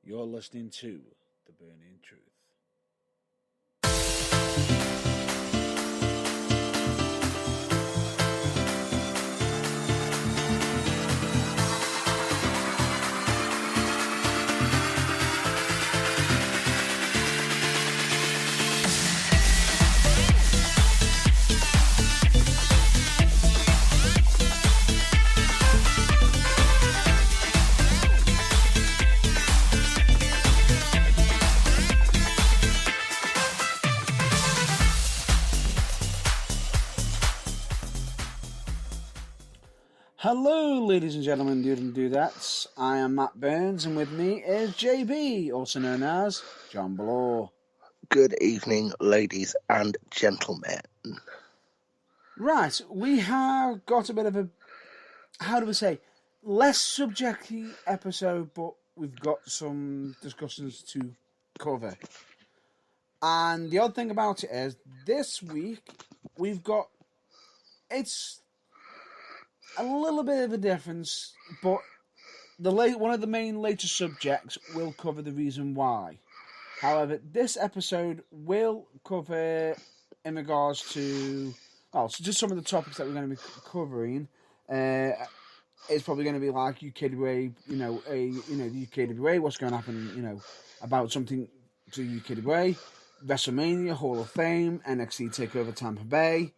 You're listening to The Burning Truth. Hello, ladies and gentlemen, dudes and dudettes. I am Matt Burns, and with me is JB, also known as John Bloor. Good evening, ladies and gentlemen. Right, we have got a bit of a, less subjecty episode, but we've got some discussions to cover. And the odd thing about it is, this week, it's a little bit of a difference, but one of the main later subjects will cover the reason why. However, this episode will cover in regards to just some of the topics that we're going to be covering. It's probably going to be like UKWA, the UKWA, what's going to happen, about something to UKWA, WrestleMania, Hall of Fame, NXT Takeover Tampa Bay.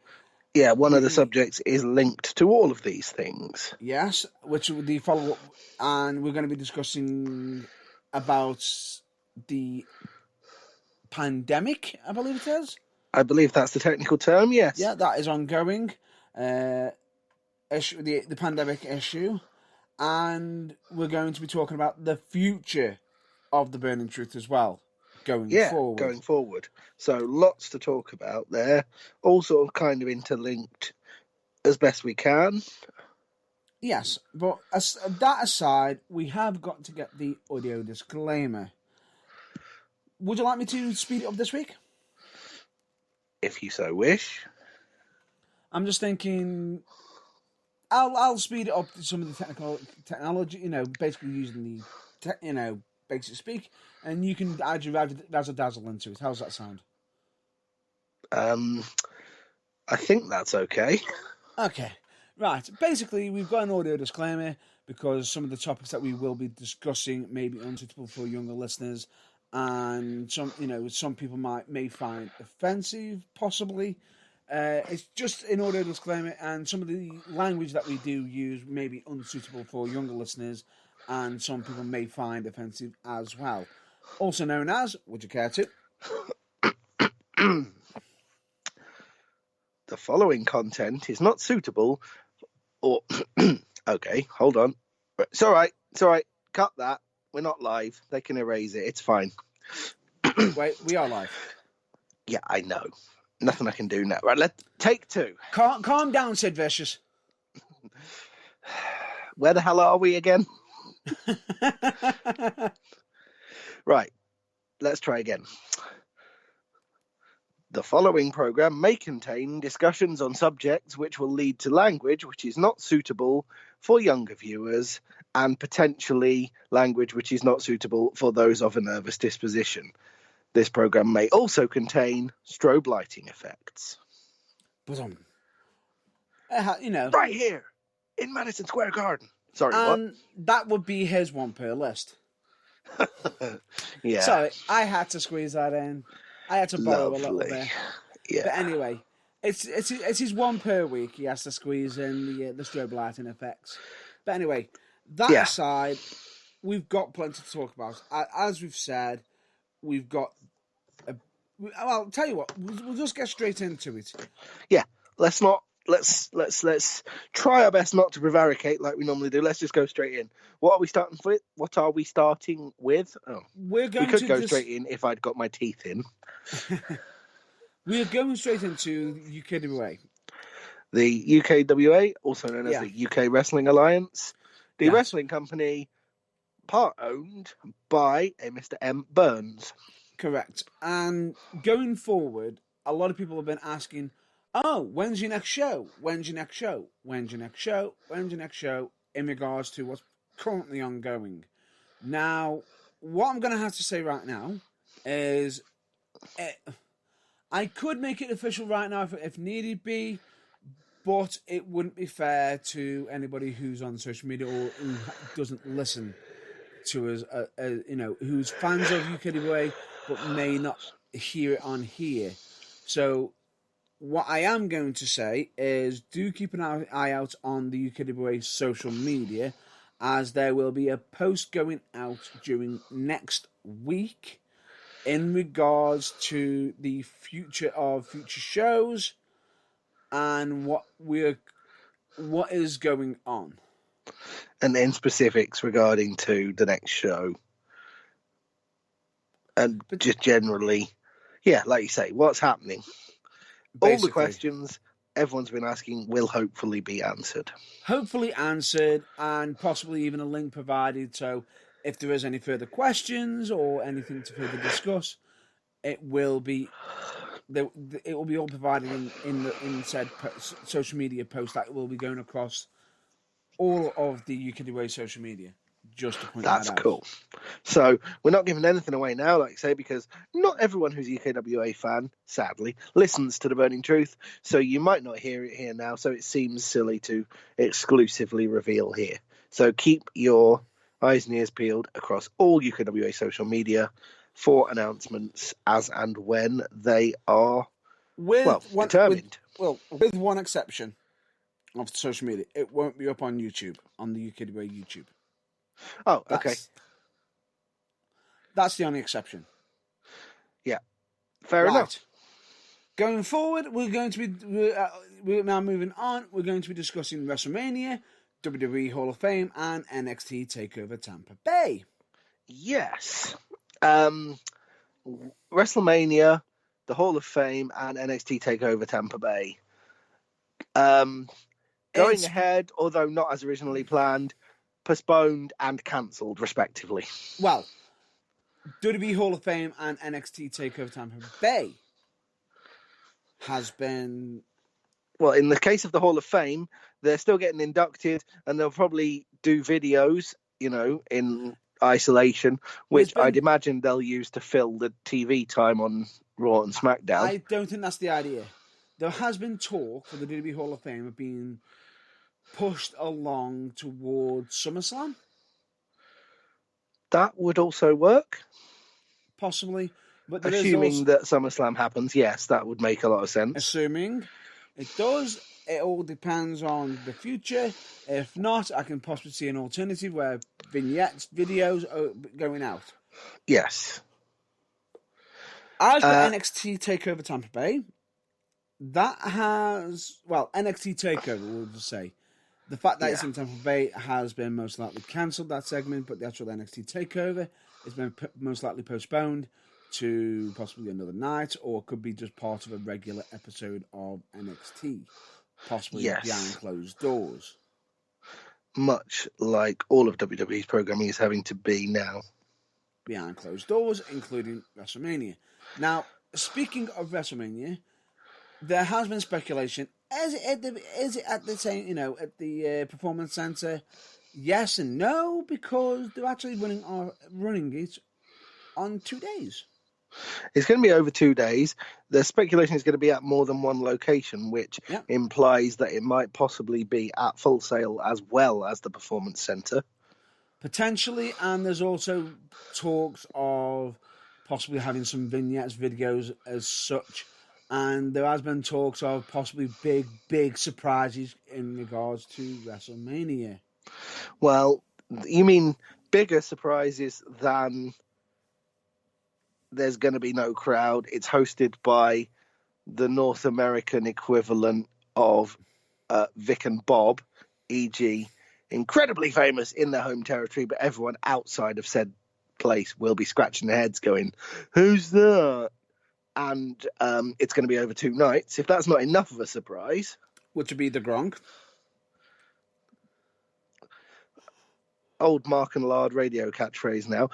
Yeah, one of the subjects is linked to all of these things. Yes, which will the follow-up, and we're going to be discussing about the pandemic, I believe it is. I believe that's the technical term, yes. Yeah, that is ongoing. Issue, the pandemic issue, and we're going to be talking about the future of the Burning Truth as well. Going forward. So lots to talk about there. All sort of kind of interlinked as best we can. Yes, but that aside, we have got to get the audio disclaimer. Would you like me to speed it up this week? If you so wish. I'm just thinking I'll speed it up to some of the technology, basically using the basic speak, and you can add your razzle dazzle into it. How's that sound? I think that's okay. Okay, right. Basically, we've got an audio disclaimer because some of the topics that we will be discussing may be unsuitable for younger listeners, and some people may find offensive, possibly. It's just an audio disclaimer, and some of the language that we do use may be unsuitable for younger listeners, and some people may find offensive as well. Also known as, would you care to? The following content is not suitable or... Okay, hold on. It's all right. Cut that. We're not live. They can erase it. It's fine. Wait, we are live. Yeah, I know. Nothing I can do now. Right, let's take two. Calm down, Sid Vicious. Where the hell are we again? Right, let's try again. The following program may contain discussions on subjects which will lead to language which is not suitable for younger viewers and potentially language which is not suitable for those of a nervous disposition. This program may also contain strobe lighting effects. Right here in Madison Square Garden. Sorry, what? That would be his one per list. Yeah. Sorry, I had to squeeze that in. I had to borrow a little bit. Yeah. But anyway, it's his one per week. He has to squeeze in the strobe lighting effects. But anyway, that aside, we've got plenty to talk about. As we've said, we've got. I'll tell you what. We'll just get straight into it. Yeah. Let's try our best not to prevaricate like we normally do. Let's just go straight in. What are we starting with? Oh, we could go straight in if I'd got my teeth in. We are going straight into UKWA. The UKWA, also known as the UK Wrestling Alliance, the wrestling company part owned by a Mr. M. Burns. Correct. And going forward, a lot of people have been asking, when's your next show? When's your next show? When's your next show? When's your next show? In regards to what's currently ongoing. Now, what I'm going to have to say right now is I could make it official right now if needed be, but it wouldn't be fair to anybody who's on social media or who doesn't listen to us, who's fans of UKWA but may not hear it on here. So what I am going to say is do keep an eye out on the UKWA social media, as there will be a post going out during next week in regards to the future of future shows and what is going on. And then specifics regarding to the next show. And just generally, yeah, like you say, what's happening. Basically, all the questions everyone's been asking will hopefully be answered. Hopefully answered, and possibly even a link provided. So if there is any further questions or anything to further discuss, it will be all provided in said social media post that will be going across all of the UKWA social media. Just to point that out. That's cool. So we're not giving anything away now, like I say, because not everyone who's a UKWA fan, sadly, listens to The Burning Truth. So you might not hear it here now. So it seems silly to exclusively reveal here. So keep your eyes and ears peeled across all UKWA social media for announcements as and when they are determined. With one exception of social media, it won't be up on YouTube, on the UKWA YouTube. Oh, okay. That's the only exception. Yeah, fair enough. Going forward, we're now moving on. We're going to be discussing WrestleMania, WWE Hall of Fame, and NXT TakeOver Tampa Bay. Yes. WrestleMania, the Hall of Fame, and NXT TakeOver Tampa Bay. Going ahead, although not as originally planned, postponed and cancelled, respectively. Well, WWE Hall of Fame and NXT TakeOver Tampa Bay has been... Well, in the case of the Hall of Fame, they're still getting inducted, and they'll probably do videos, in isolation, which I'd imagine they'll use to fill the TV time on Raw and SmackDown. I don't think that's the idea. There has been talk for the WWE Hall of Fame of being pushed along towards SummerSlam. That would also work. Possibly. But assuming that SummerSlam happens, yes, that would make a lot of sense. Assuming it does, it all depends on the future. If not, I can possibly see an alternative where vignettes, videos are going out. Yes. As for NXT TakeOver Tampa Bay, that has... Well, NXT TakeOver, we'll just say. The fact that it's in Tampa Bay has been most likely cancelled, that segment, but the actual NXT TakeOver has been most likely postponed to possibly another night, or could be just part of a regular episode of NXT, possibly behind closed doors. Much like all of WWE's programming is having to be now. Behind closed doors, including WrestleMania. Now, speaking of WrestleMania, there has been speculation. Is it at the same, at the Performance Center? Yes and no, because they're actually running it on 2 days. It's going to be over 2 days. The speculation is going to be at more than one location, which implies that it might possibly be at Full Sail as well as the Performance Center. Potentially, and there's also talks of possibly having some vignettes, videos as such. And there has been talks of possibly big surprises in regards to WrestleMania. Well, you mean bigger surprises than there's going to be no crowd? It's hosted by the North American equivalent of Vic and Bob, e.g. incredibly famous in their home territory, but everyone outside of said place will be scratching their heads going, who's that? And it's going to be over 2 nights. If that's not enough of a surprise... Which would be the Gronk. Old Mark and Lard radio catchphrase now.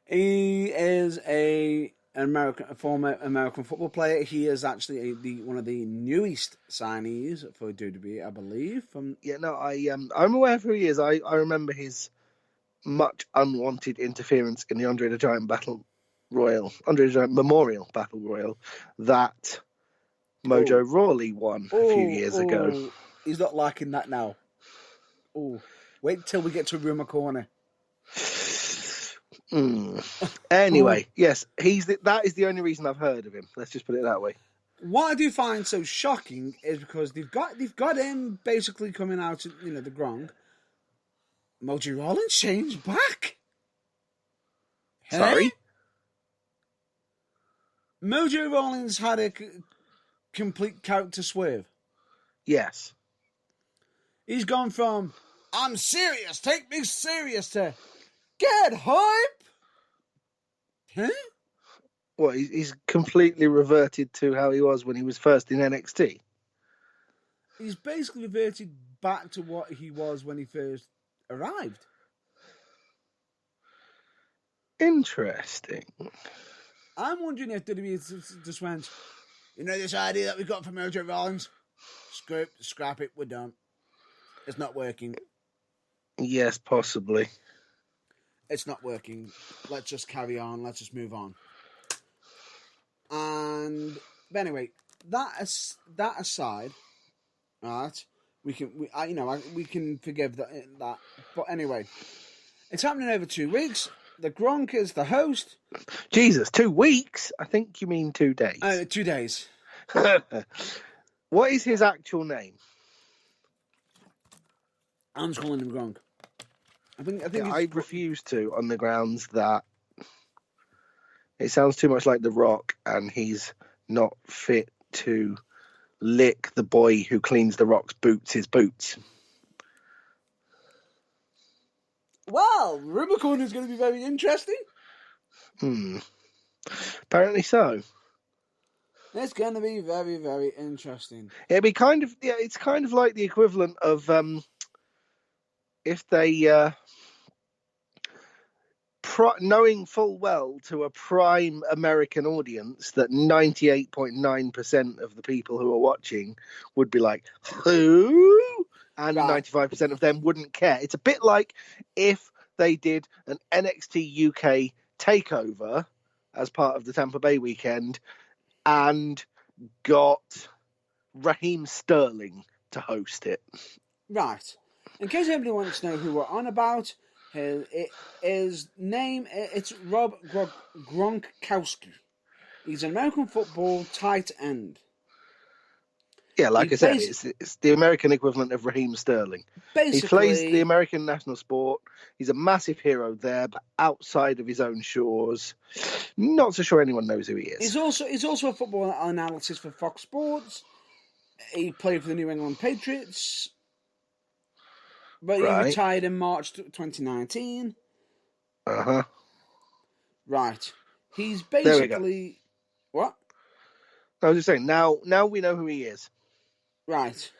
He is a a former American football player. He is actually one of the newest signees for WWE, I believe. I'm aware of who he is. I remember his much unwanted interference in the Andre the Giant Memorial Battle Royal that Mojo Rawley won a few years ago. He's not liking that now. Oh, wait till we get to Rumor Corner. Anyway, yes, that is the only reason I've heard of him. Let's just put it that way. What I do find so shocking is because they've got him basically coming out, the Gronk. Mojo Rawley changed back. Sorry? Mojo Rawlings had a complete character swerve. Yes. He's gone from, I'm serious, take me serious, to, get hype! Huh? Well, he's completely reverted to how he was when he was first in NXT. He's basically reverted back to what he was when he first arrived. Interesting. I'm wondering if WWE just went, this idea that we got from Mojo Rawlings? Scrap it, we're done. It's not working. Yes, possibly. It's not working. Let's just carry on. Let's just move on. But anyway, that aside, right? We can forgive that. But anyway, it's happening over 2 weeks. The Gronk is the host. Jesus, 2 weeks? I think you mean 2 days. 2 days. What is his actual name? I'm just calling him Gronk. I refuse to, on the grounds that it sounds too much like The Rock, and he's not fit to lick the boy who cleans The Rock's boots his boots. Well, Rubicon is going to be very interesting. Apparently so. It's going to be very, very interesting. It'd be it's kind of like the equivalent of if they knowing full well to a prime American audience that 98.9% of the people who are watching would be like, who? And 95% of them wouldn't care. It's a bit like if they did an NXT UK takeover as part of the Tampa Bay weekend and got Raheem Sterling to host it. Right. In case anybody wants to know who we're on about, his name, it's Rob Gronkowski. He's an American football tight end. Yeah, like I said, it's the American equivalent of Raheem Sterling. He plays the American national sport. He's a massive hero there, but outside of his own shores, not so sure anyone knows who he is. He's also a football analyst for Fox Sports. He played for the New England Patriots, but he retired in March 2019. Right. He's basically what? I was just saying. Now we know who he is. Right.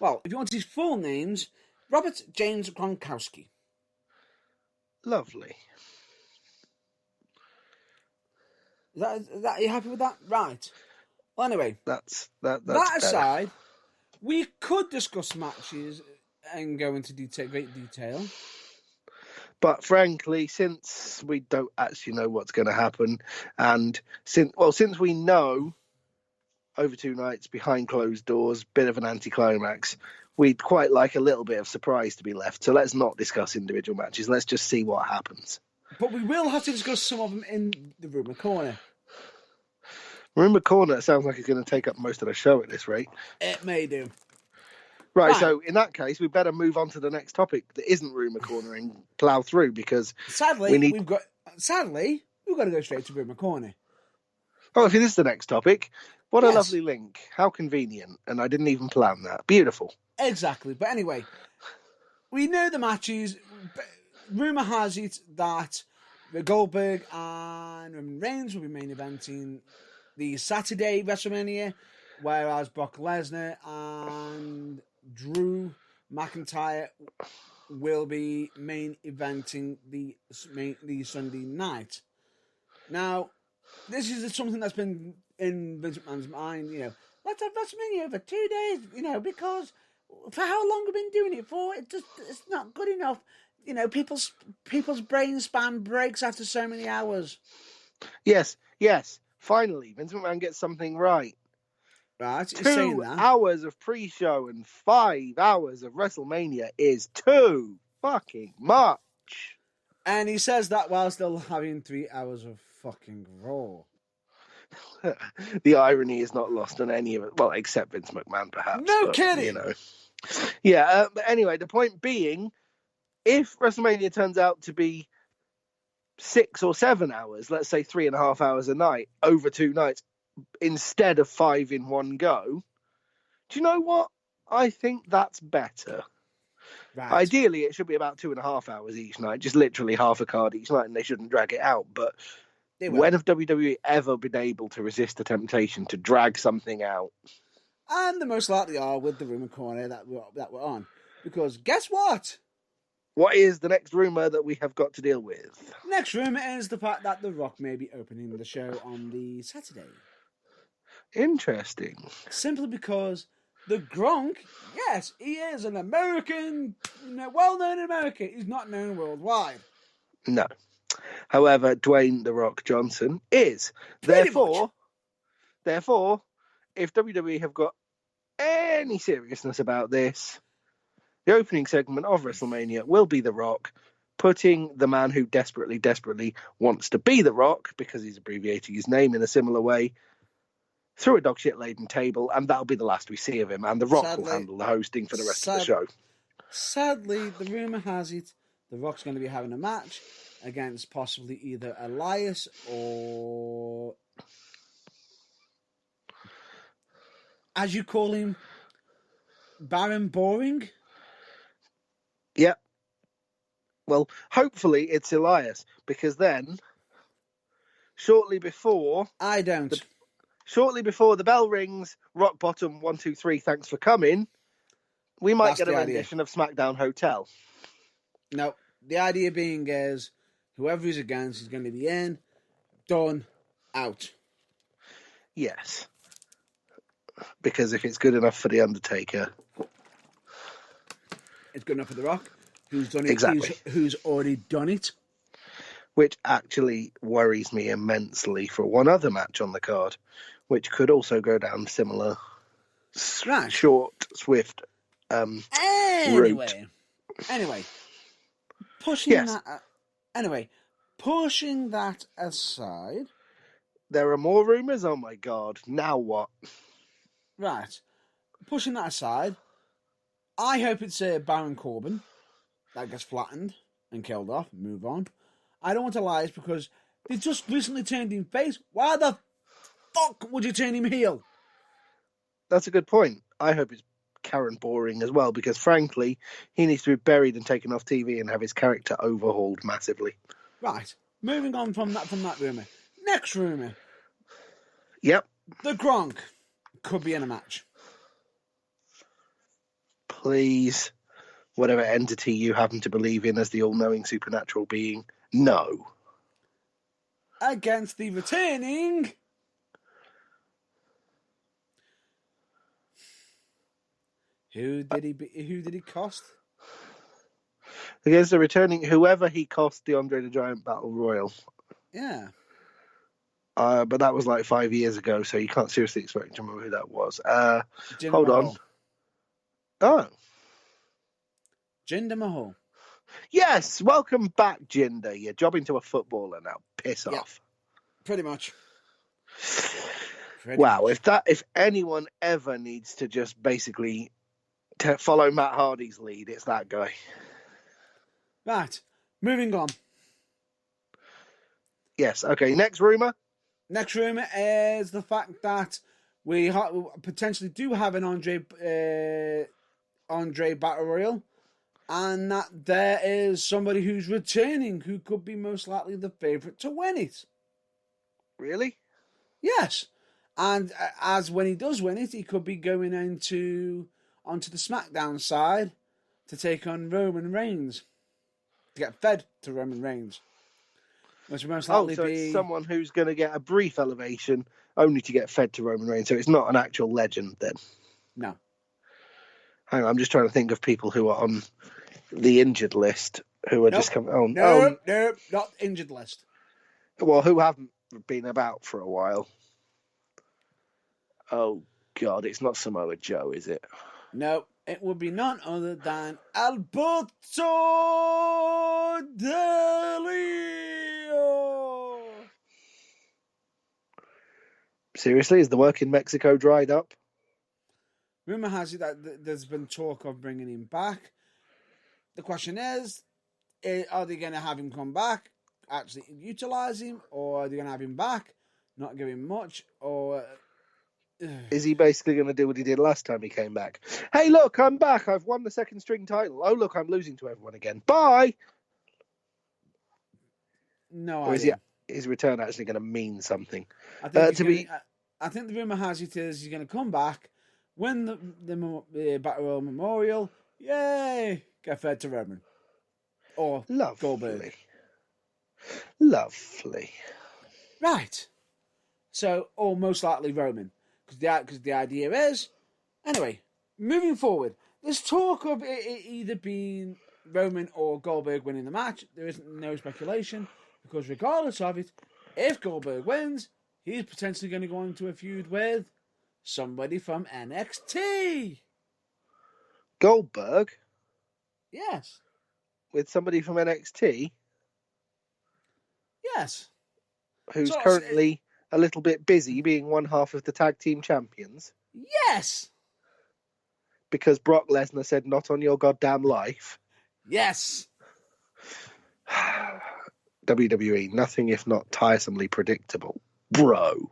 Well, if you want his full names, Robert James Gronkowski. Lovely. Is that are you happy with that? Right. Well, anyway, that's that aside, we could discuss matches and go into great detail. But frankly, since we don't actually know what's going to happen, and since we know over 2 nights behind closed doors, bit of an anticlimax, we'd quite like a little bit of surprise to be left. So let's not discuss individual matches. Let's just see what happens. But we will have to discuss some of them in the Rumour Corner. Rumour Corner sounds like it's going to take up most of the show at this rate. It may do. Right, so in that case, we better move on to the next topic that isn't Rumour Corner and plough through, because sadly we've got to go straight to Rumour Corner. Oh, if it is the next topic, what a lovely link. How convenient. And I didn't even plan that. Beautiful. Exactly. But anyway, we know the matches. Rumour has it that Goldberg and Roman Reigns will be main eventing the Saturday WrestleMania, whereas Brock Lesnar and Drew McIntyre will be main eventing the Sunday night. Now, this is something that's been in Vince McMahon's mind. Let's have WrestleMania for 2 days. Because for how long have we been doing it for? It's not good enough. People's brain span breaks after so many hours. Yes. Finally, Vince McMahon gets something right. Right, 2 hours of pre-show and 5 hours of WrestleMania is too fucking much. And he says that while still having 3 hours of fucking Raw. The irony is not lost on any of it. Well, except Vince McMahon, perhaps. No kidding. Yeah. But anyway, the point being, if WrestleMania turns out to be 6 or 7 hours, let's say 3.5 hours a night over 2 nights, instead of 5 in one go, do you know what? I think that's better. Right. Ideally, it should be about 2.5 hours each night, just literally half a card each night, and they shouldn't drag it out. But when have WWE ever been able to resist the temptation to drag something out? And they most likely are with the Rumour Corner that we're on. Because guess what? What is the next rumour that we have got to deal with? Next rumour is the fact that The Rock may be opening the show on the Saturday. Interesting. Simply because the Gronk, yes, he is an American, well-known in America. He's not known worldwide. No. However, Dwayne The Rock Johnson is. Therefore, if WWE have got any seriousness about this, the opening segment of WrestleMania will be The Rock putting the man who desperately, desperately wants to be The Rock, because he's abbreviating his name in a similar way, through a dog shit laden table, and that'll be the last we see of him. And The Rock will handle the hosting for the rest of the show. Sadly, the rumour has it The Rock's going to be having a match against possibly either Elias or, as you call him, Baron Boring. Yep. Well, hopefully it's Elias, because then, shortly before the bell rings, rock bottom, 1, 2, 3, thanks for coming, we might get a rendition of SmackDown Hotel. No, the idea being is whoever he's against is going to be in, done, out. Yes. Because if it's good enough for The Undertaker, it's good enough for The Rock, who's done it. Exactly. Who's already done it. Which actually worries me immensely for one other match on the card, which could also go down similar, short, swift route. Anyway, pushing that aside. There are more rumours? Oh my god, now what? Right. Pushing that aside, I hope it's Baron Corbin that gets flattened and killed off. Move on. I don't want Elias because they just recently turned him face. Why the fuck would you turn him heel? That's a good point. I hope it's Karen Boring as well, because frankly, he needs to be buried and taken off TV and have his character overhauled massively. Right. Moving on from that rumour. Next rumour. Yep. The Gronk could be in a match. Please, whatever entity you happen to believe in as the all-knowing supernatural being, no. Against the returning... Who did he cost? Against the returning, whoever he cost the Andre the Giant Battle Royal. Yeah. But that was like 5 years ago, so you can't seriously expect to remember who that was. Hold Mahal. on. Oh. Jinder Mahal. Yes, welcome back, Jinder. You're jobbing to a footballer now. Piss off. Pretty much. If anyone ever needs to just basically follow Matt Hardy's lead, it's that guy. Right. Moving on. Yes. Okay. Next rumour. Next rumour is the fact that we potentially do have an Andre Battle Royal, and that there is somebody who's returning who could be most likely the favourite to win it. Really? Yes. And as when he does win it, he could be going onto the SmackDown side to take on Roman Reigns. To get fed to Roman Reigns. which will most Oh, likely so be it's someone who's going to get a brief elevation only to get fed to Roman Reigns. So it's not an actual legend then. no. Hang on, I'm just trying to think of people who are on the injured list who are just coming. Nope, not injured list. Well, who haven't been about for a while. Oh, God, it's not Samoa Joe, is it? No, it would be none other than Alberto Del Rio. Seriously, is the work in Mexico dried up? Rumor has it that there's been talk of bringing him back. The question is, are they going to have him come back, actually utilize him, or are they going to have him back, not give him much, or... Is he basically going to do what he did last time he came back? Hey, look, I'm back. I've won the second string title. Oh, look, I'm losing to everyone again. Bye! No Or idea. is his return actually going to mean something? I think the rumor has it is he's going to come back, win the Battle Royal Memorial, yay, get fed to Roman. Or Goldberg. Lovely. Right. So, or most likely Roman. Because the idea is... Anyway, moving forward, there's talk of it either being Roman or Goldberg winning the match. There isn't no speculation, because regardless of it, if Goldberg wins, he's potentially going to go into a feud with somebody from NXT. Goldberg? Yes. With somebody from NXT? Yes. Who's currently a little bit busy being one half of the tag team champions? Yes. Because Brock Lesnar said, not on your goddamn life. Yes. WWE, nothing if not tiresomely predictable. Bro.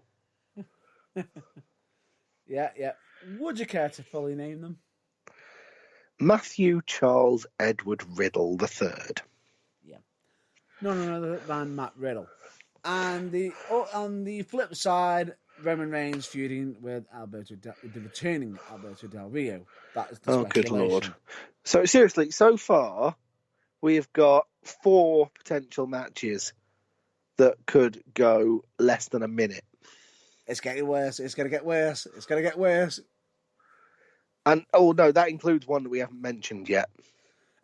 Yeah. Would you care to fully name them? Matthew Charles Edward Riddle III. Yeah. None other than Matt Riddle. And on the flip side, Roman Reigns feuding with the returning Alberto Del Rio. That is the speculation. Good Lord. So seriously, so far, we have got 4 potential matches that could go less than a minute. It's getting worse. It's going to get worse. It's going to get worse. And, oh no, that includes one that we haven't mentioned yet.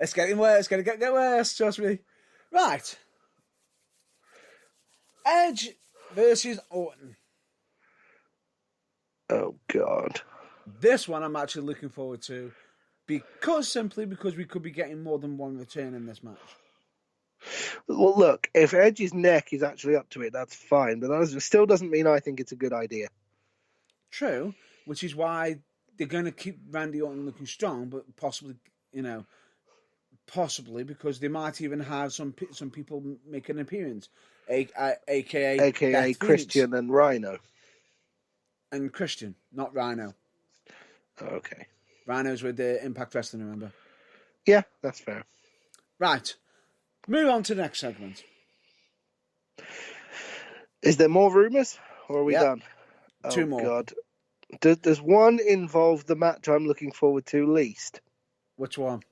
It's getting worse. It's going to get worse. Trust me. Right. Edge versus Orton. Oh, God. This one I'm actually looking forward to simply because we could be getting more than one return in this match. Well, look, if Edge's neck is actually up to it, that's fine. But that still doesn't mean I think it's a good idea. True, which is why they're going to keep Randy Orton looking strong, but possibly because they might even have some people make an appearance, aka Christian and Rhino. And Christian, not Rhino. Okay. Rhino's with the Impact Wrestling, remember? Yeah, that's fair. Right. Move on to the next segment. Is there more rumours? Or are we done? 2 more. God. Does one involve the match I'm looking forward to least? Which one?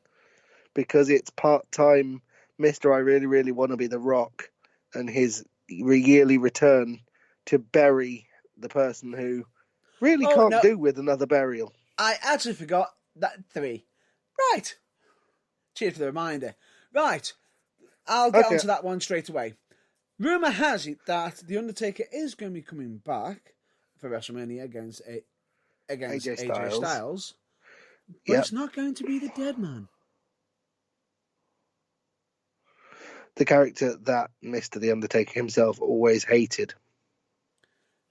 Because it's part-time Mr. I Really, Really Want to Be The Rock and his yearly return to bury the person who really can't do with another burial. I actually forgot that 3. Right. Cheers for the reminder. Right. I'll get onto that one straight away. Rumour has it that The Undertaker is going to be coming back for WrestleMania against AJ Styles. But it's not going to be the Dead Man. The character that Mr. The Undertaker himself always hated.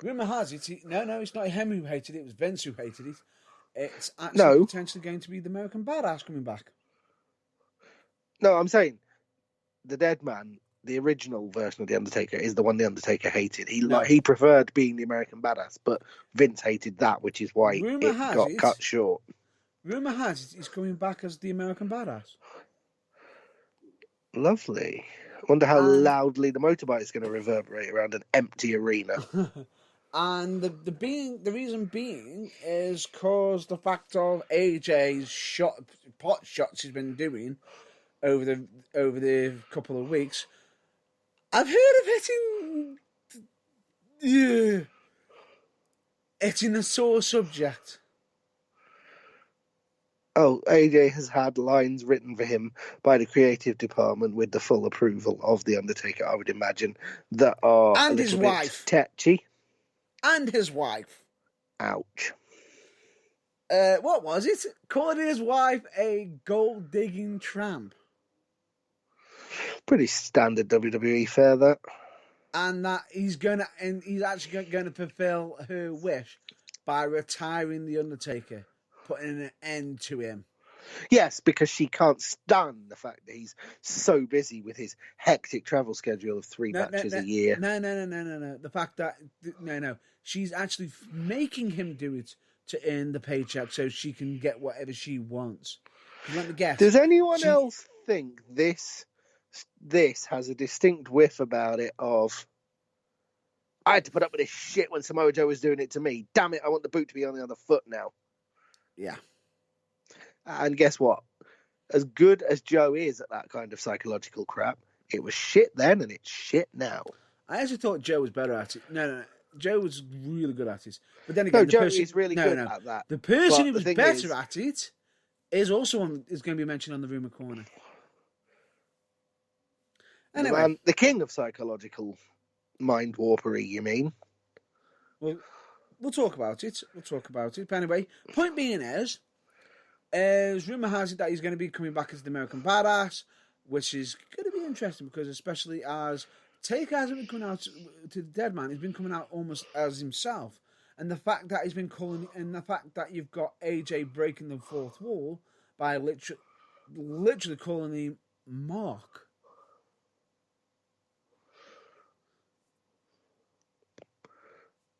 Rumour has it, it's not him who hated it, it was Vince who hated it. It's actually potentially going to be the American Badass coming back. No, I'm saying the Dead Man, the original version of The Undertaker, is the one The Undertaker hated. He preferred being the American Badass, but Vince hated that, which is why it got cut short. Rumour has it he's coming back as the American Badass. Lovely. I wonder how loudly the motorbike is going to reverberate around an empty arena. And the reason being is because the fact of AJ's pot shots he's been doing over the couple of weeks. I've heard of hitting. Yeah. Hitting a sore subject. Oh, AJ has had lines written for him by the creative department with the full approval of The Undertaker, I would imagine, that are And a his little bit wife. tetchy. And his wife. Ouch. What was it? Calling his wife a gold-digging tramp. Pretty standard WWE fare, that. And that he's actually going to fulfill her wish by retiring The Undertaker, putting an end to him. Yes, because she can't stand the fact that he's so busy with his hectic travel schedule of three matches a year. No. The fact that she's actually making him do it to earn the paycheck so she can get whatever she wants. Let me guess. Does anyone else think this has a distinct whiff about it of, I had to put up with this shit when Samoa Joe was doing it to me. Damn it, I want the boot to be on the other foot now. Yeah. And guess what? As good as Joe is at that kind of psychological crap, it was shit then and it's shit now. I actually thought Joe was better at it. No. Joe was really good at it. But then again, Joe is really good at that. The person who was better at it is also is going to be mentioned on the Rumour Corner. Anyway. The king of psychological mind warpery, you mean? Well, we'll talk about it. But anyway, point being is rumour has it that he's going to be coming back as the American Badass, which is going to be interesting because especially as Taker hasn't been coming out to the dead man, he's been coming out almost as himself. And the fact that he's been calling, and the fact that you've got AJ breaking the fourth wall by literally calling him Mark.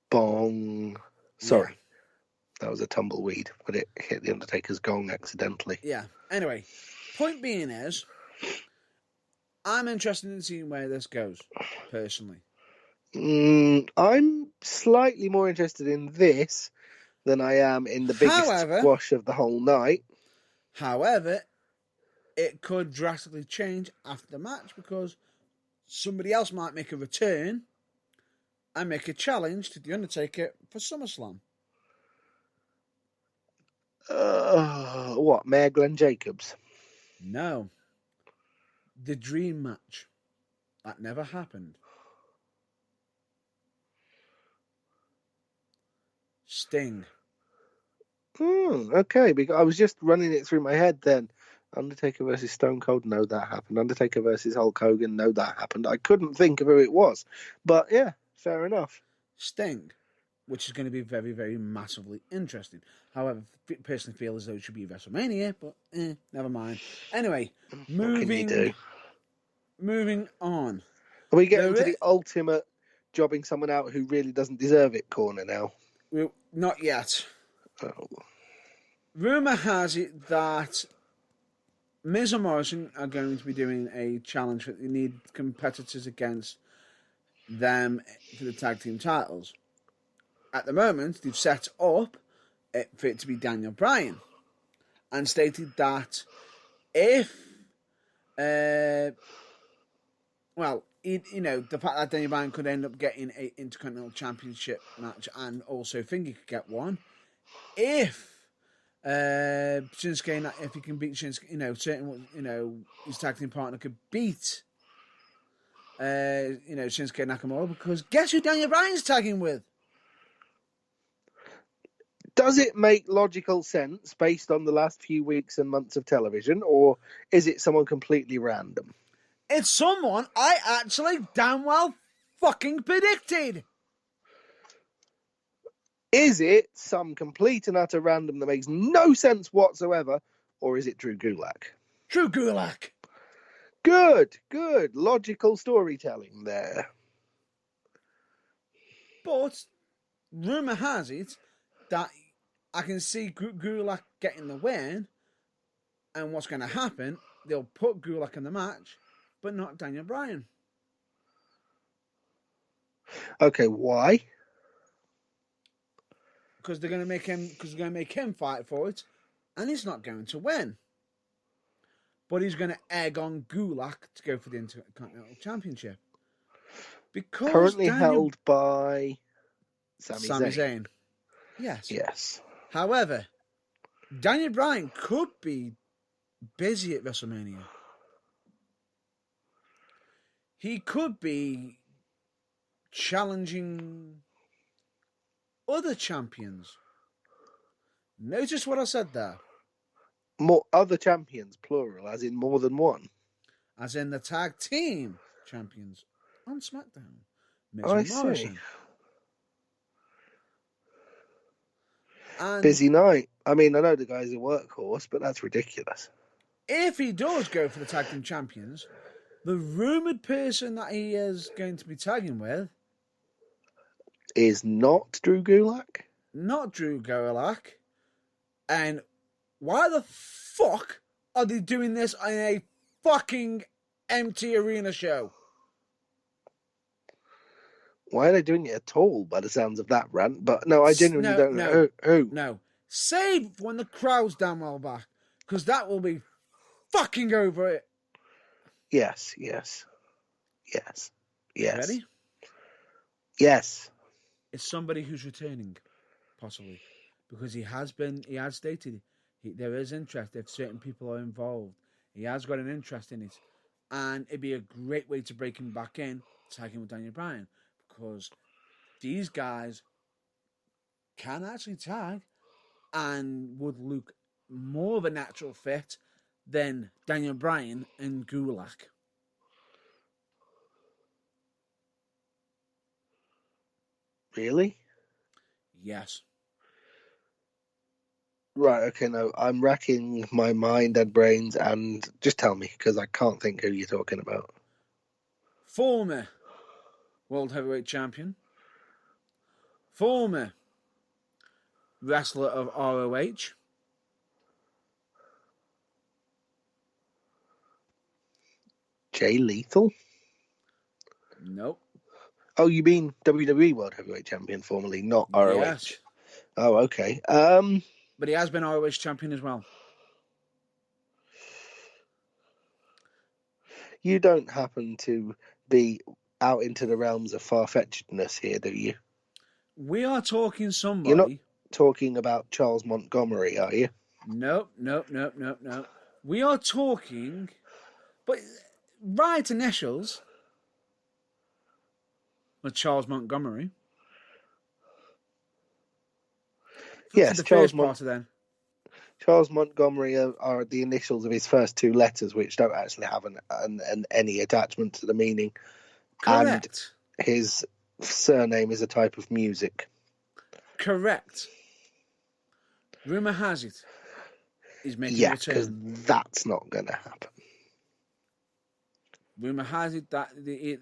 Bong. Sorry. Yeah. That was a tumbleweed, but it hit the Undertaker's gong accidentally. Yeah. Anyway, point being is, I'm interested in seeing where this goes, personally. I'm slightly more interested in this than I am in the biggest squash of the whole night. However, it could drastically change after the match because somebody else might make a return and make a challenge to The Undertaker for SummerSlam. What, Mayor Glenn Jacobs? No. The dream match. That never happened. Sting. Okay, because I was just running it through my head then. Undertaker versus Stone Cold, no, that happened. Undertaker versus Hulk Hogan, no, that happened. I couldn't think of who it was. But yeah, fair enough. Sting, which is going to be very, very massively interesting. However, I personally feel as though it should be WrestleMania, but never mind. Anyway, moving on. Are we getting to the ultimate jobbing someone out who really doesn't deserve it corner now? Well, not yet. Oh. Rumour has it that Miz and Morrison are going to be doing a challenge that they need competitors against them for the tag team titles. At the moment, they've set up for it to be Daniel Bryan and stated that if, the fact that Daniel Bryan could end up getting an Intercontinental Championship match and also Finger could get one, if Shinsuke, if he can beat Shinsuke, his tag team partner could beat, Shinsuke Nakamura, because guess who Daniel Bryan's tagging with? Does it make logical sense based on the last few weeks and months of television, or is it someone completely random? It's someone I actually damn well fucking predicted. Is it some complete and utter random that makes no sense whatsoever, or is it Drew Gulak? Drew Gulak. Good. Logical storytelling there. But rumour has it that I can see Gulak getting the win, and what's going to happen, they'll put Gulak in the match, but not Daniel Bryan. Okay, why? Because they're going to make him fight for it, and he's not going to win. But he's going to egg on Gulak to go for the Intercontinental Championship. Because Currently Daniel... held by Sami Sami Zayn. Zayn. Yes. Yes. However, Daniel Bryan could be busy at WrestleMania. He could be challenging other champions. Notice what I said there. More other champions, plural, as in more than one. As in the tag team champions on SmackDown. Miz I and Morrison. see. And busy night. I mean, I know the guy's a workhorse, but that's ridiculous. if he does go for the tag team champions, the rumoured person that he is going to be tagging with is not Drew Gulak. Not Drew Gulak. And why the fuck are they doing this in a fucking empty arena show? Why are they doing it at all, by the sounds of that rant? But no, I genuinely don't know. Who? No. Save when the crowd's damn well back, because that will be fucking over it. Yes. Ready? Yes. It's somebody who's returning, possibly, because he has stated there is interest if certain people are involved. He has got an interest in it, and it'd be a great way to break him back in, tagging with Daniel Bryan, because these guys can actually tag and would look more of a natural fit than Daniel Bryan and Gulak. Really? Yes. Right, okay, no, I'm racking my mind and brains, and just tell me, because I can't think who you're talking about. Former World Heavyweight Champion. Former wrestler of ROH. Jay Lethal? Nope. Oh, you mean WWE World Heavyweight Champion formerly, not ROH? Yes. Oh, okay. But he has been ROH champion as well. You don't happen to be out into the realms of far-fetchedness here, do you? We are talking somebody... You're not talking about Charles Montgomery, are you? Nope. We are talking... But right initials... with Charles Montgomery. Yes, the first part of them. Charles Montgomery are the initials of his first two letters, which don't actually have any attachment to the meaning. Correct. And his surname is a type of music. Correct. Rumour has it he's making a return. Because that's not going to happen. Rumour has it that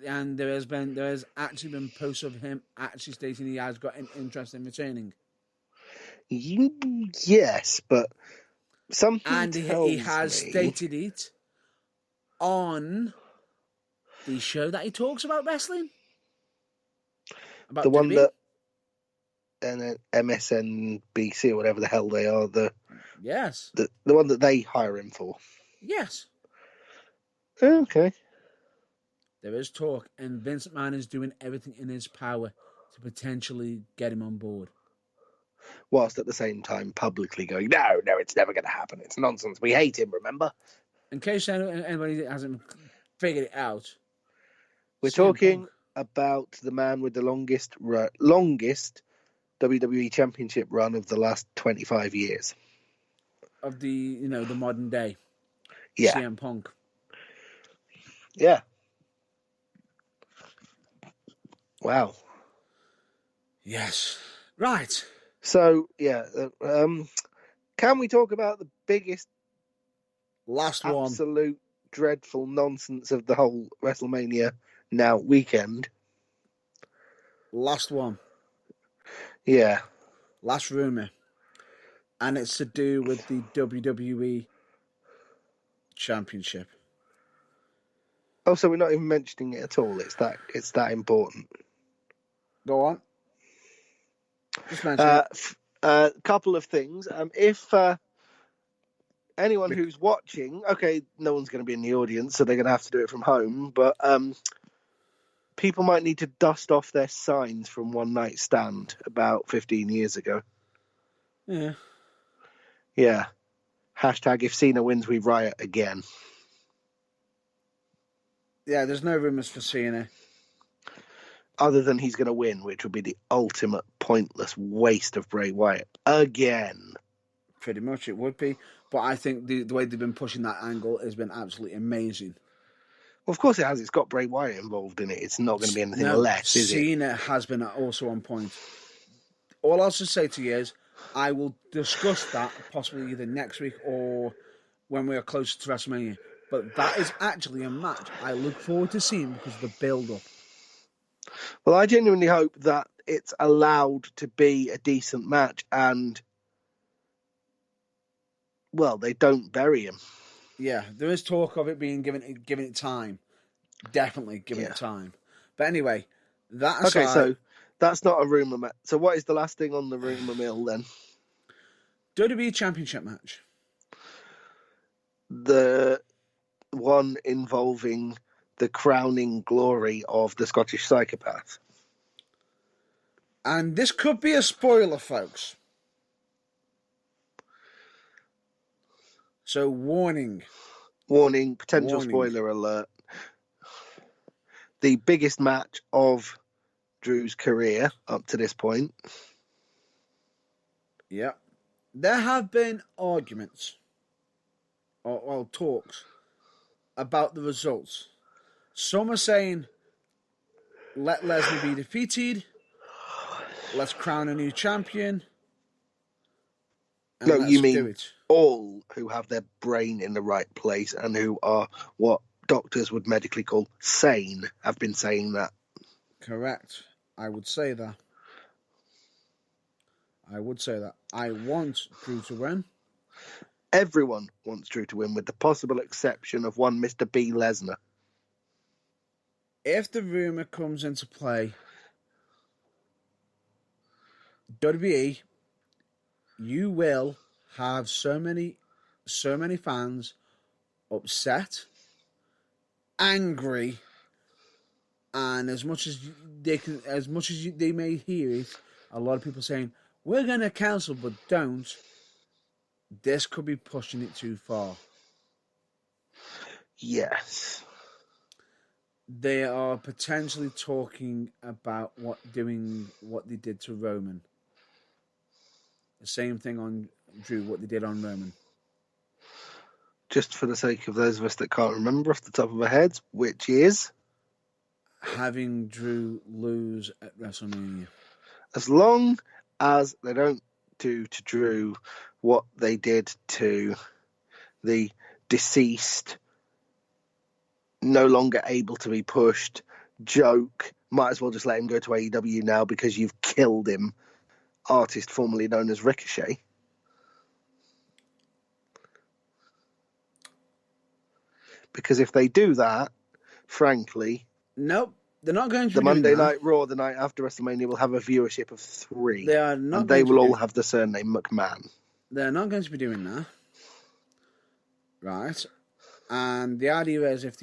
and there has actually been posts of him actually stating he has got an interest in returning. Yes, but something and tells he has me... stated it on the show that he talks about wrestling. About the one WWE. that MSNBC or whatever the hell they are, yes, the one that they hire him for. Yes. Okay. There is talk, and Vince McMahon is doing everything in his power to potentially get him on board. Whilst at the same time publicly going, no, it's never going to happen. It's nonsense. We hate him, remember? In case anybody hasn't figured it out. We're talking about the man with the longest WWE Championship run of the last 25 years. Of the modern day. Yeah. CM Punk. Yeah. Wow. Yes. Right. So, yeah. Can we talk about the biggest absolute dreadful nonsense of the whole WrestleMania now weekend? Last one. Yeah. Last rumour. And it's to do with the WWE Championship. Oh, so we're not even mentioning it at all. It's that important. Go on. Just mention a couple of things. If anyone who's watching, okay, no one's going to be in the audience, so they're going to have to do it from home. But People might need to dust off their signs from One Night Stand about 15 years ago. Yeah. Yeah. Hashtag if Cena wins, we riot again. Yeah, there's no rumours for Cena. Other than he's going to win, which would be the ultimate pointless waste of Bray Wyatt. Again. Pretty much it would be. But I think the way they've been pushing that angle has been absolutely amazing. Well, of course it has. It's got Bray Wyatt involved in it. It's not going to be anything less, is it? Cena has been also on point. All I'll just say to you is, I will discuss that possibly either next week or when we are closer to WrestleMania. But that is actually a match I look forward to seeing because of the build-up. Well, I genuinely hope that it's allowed to be a decent match and, well, they don't bury him. Yeah, there is talk of it being given it time. Definitely given it time. But anyway, that aside... Okay, so that's not a rumour. So what is the last thing on the rumour mill then? WWE Championship match. The one involving the crowning glory of the Scottish Psychopath. And this could be a spoiler, folks. So, warning. Warning, potential spoiler alert. The biggest match of Drew's career up to this point. Yeah. There have been arguments, or talks, about the results. Some are saying, let Lesnar be defeated, let's crown a new champion, and no, let's you mean do it. All who have their brain in the right place and who are what doctors would medically call sane have been saying that. Correct. I would say that. I want Drew to win. Everyone wants Drew to win, with the possible exception of one Mr. B. Lesnar. If the rumour comes into play, WWE, you will have so many fans upset, angry, and as much as they may hear it, a lot of people saying, we're going to cancel, but don't. This could be pushing it too far. Yes. They are potentially talking about doing what they did to Roman. The same thing on Drew, what they did on Roman. Just for the sake of those of us that can't remember off the top of our heads, which is? Having Drew lose at WrestleMania. As long as they don't do to Drew what they did to the deceased, no longer able to be pushed joke, might as well just let him go to AEW now because you've killed him, artist formerly known as Ricochet. Because if they do that, frankly... Nope, they're not going to the be Monday doing that. Night Raw, the night after WrestleMania, will have a viewership of 3. They are not, and they will all have the surname McMahon. They're not going to be doing that, right? And the idea is, if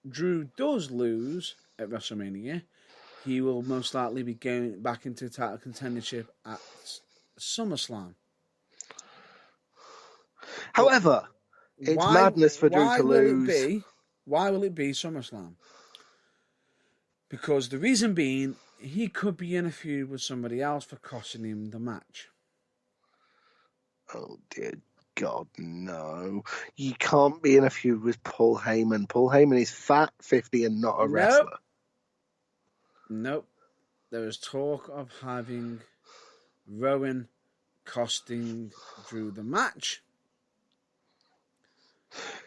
Drew does lose at WrestleMania, he will most likely be going back into title contendership at SummerSlam. However, it's madness for Drew to lose. Why will it be SummerSlam? Because the reason being, he could be in a feud with somebody else for costing him the match. Oh, dear God, no. You can't be in a feud with Paul Heyman. Paul Heyman is fat, 50, and not a wrestler. Nope. There is talk of having Rowan costing Drew the match.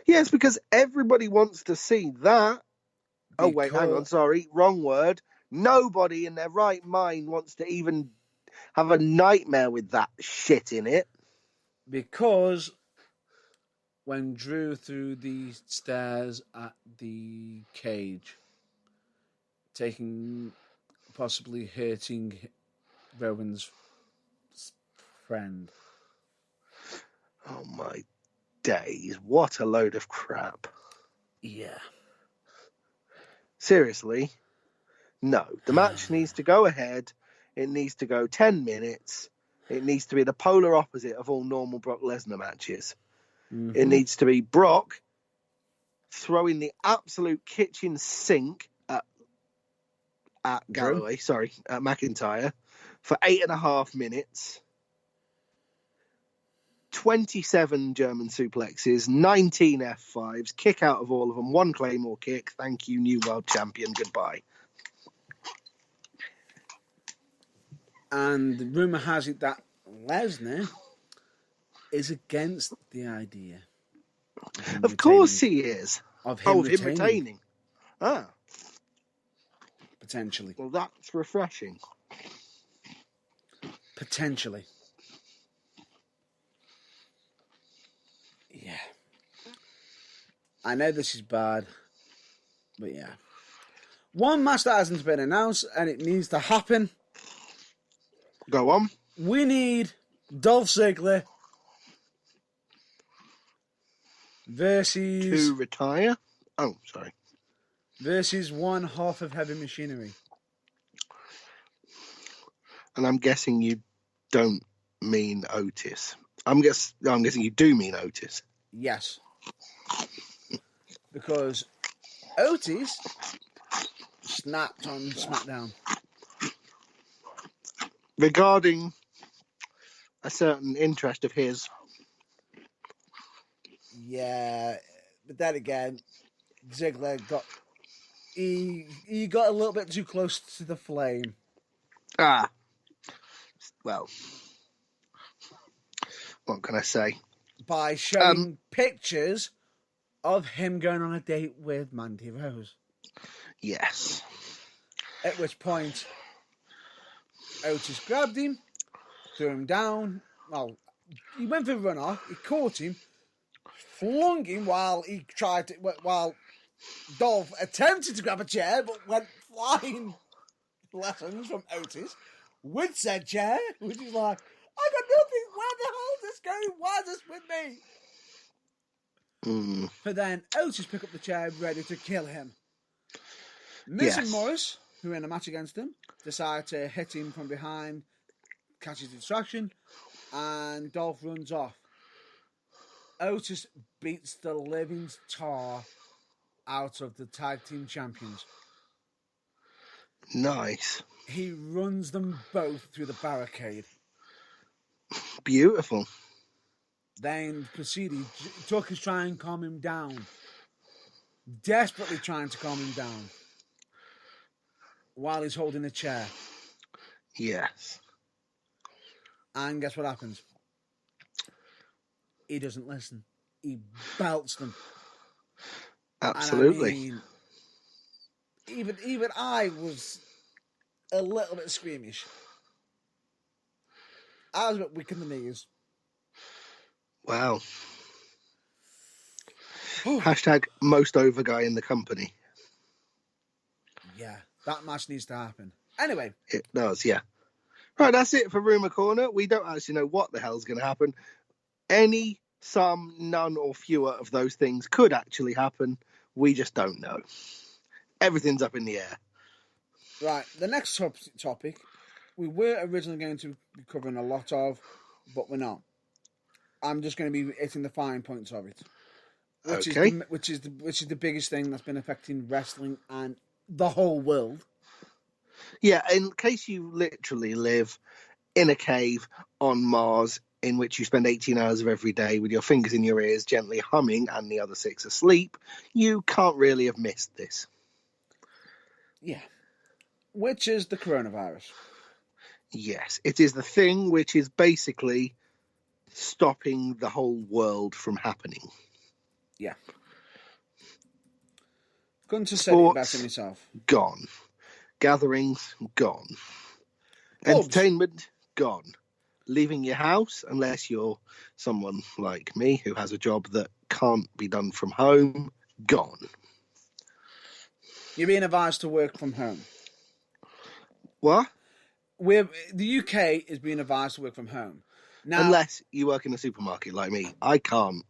Yes, because everybody wants to see that. Oh, wait, hang on, sorry, wrong word. Nobody in their right mind wants to even have a nightmare with that shit in it. Because when Drew threw the stairs at the cage, possibly hurting Rowan's friend. Oh, my days. What a load of crap. Yeah. Seriously, no. The match needs to go ahead. It needs to go 10 minutes. It needs to be the polar opposite of all normal Brock Lesnar matches. Mm-hmm. It needs to be Brock throwing the absolute kitchen sink at McIntyre for 8.5 minutes. 27 German suplexes, 19 F5s, kick out of all of them, 1 Claymore kick. Thank you, new world champion. Goodbye. And the rumour has it that Lesnar is against the idea. Of course he is. Of him retaining. retaining. Ah. Potentially. Well, that's refreshing. Potentially. Yeah. I know this is bad, but yeah. One match that hasn't been announced, and it needs to happen. Go on. We need Dolph Ziggler versus... To retire? Oh, sorry. Versus one half of Heavy Machinery. And I'm guessing you don't mean Otis. I'm guessing you do mean Otis. Yes. Because Otis snapped on SmackDown. Regarding a certain interest of his. Yeah, but then again, Ziggler got he got a little bit too close to the flame. Ah. Well, what can I say? By showing pictures of him going on a date with Mandy Rose. Yes. At which point, Otis grabbed him, threw him down. Well, he went for a run off. He caught him, flung him while Dolph attempted to grab a chair, but went flying lessons from Otis with said chair, which is like, I got nothing. Where the hell is this going? Why is this with me? But then Otis pick up the chair, ready to kill him. Miz and Morris, who are in a match against him, decide to hit him from behind, catches the distraction, and Dolph runs off. Otis beats the living tar out of the tag team champions. Nice. He runs them both through the barricade. Beautiful. Then proceeded. Tuck is trying to calm him down. Desperately trying to calm him down. While he's holding a chair. Yes. And guess what happens? He doesn't listen. He belts them. Absolutely. And I mean, even I was a little bit squeamish. I was a bit weak in the knees. Wow. Hashtag most over guy in the company. Yeah, that match needs to happen. Anyway. It does, yeah. Right, that's it for Rumour Corner. We don't actually know what the hell's going to happen. Any, some, none, or fewer of those things could actually happen. We just don't know. Everything's up in the air. Right, the next topic, we were originally going to be covering a lot of, but we're not. I'm just going to be hitting the fine points of it, which is the biggest thing that's been affecting wrestling and the whole world. Yeah, in case you literally live in a cave on Mars, in which you spend 18 hours of every day with your fingers in your ears, gently humming, and the other 6 asleep, you can't really have missed this. Yeah. Which is the coronavirus. Yes, it is the thing which is basically stopping the whole world from happening. Yeah. Couldn't have said it better myself. Gone. Gatherings, gone. Entertainment, gone. Leaving your house, unless you're someone like me who has a job that can't be done from home, gone. You're being advised to work from home. What? The UK is being advised to work from home. Now, unless you work in a supermarket like me. I can't.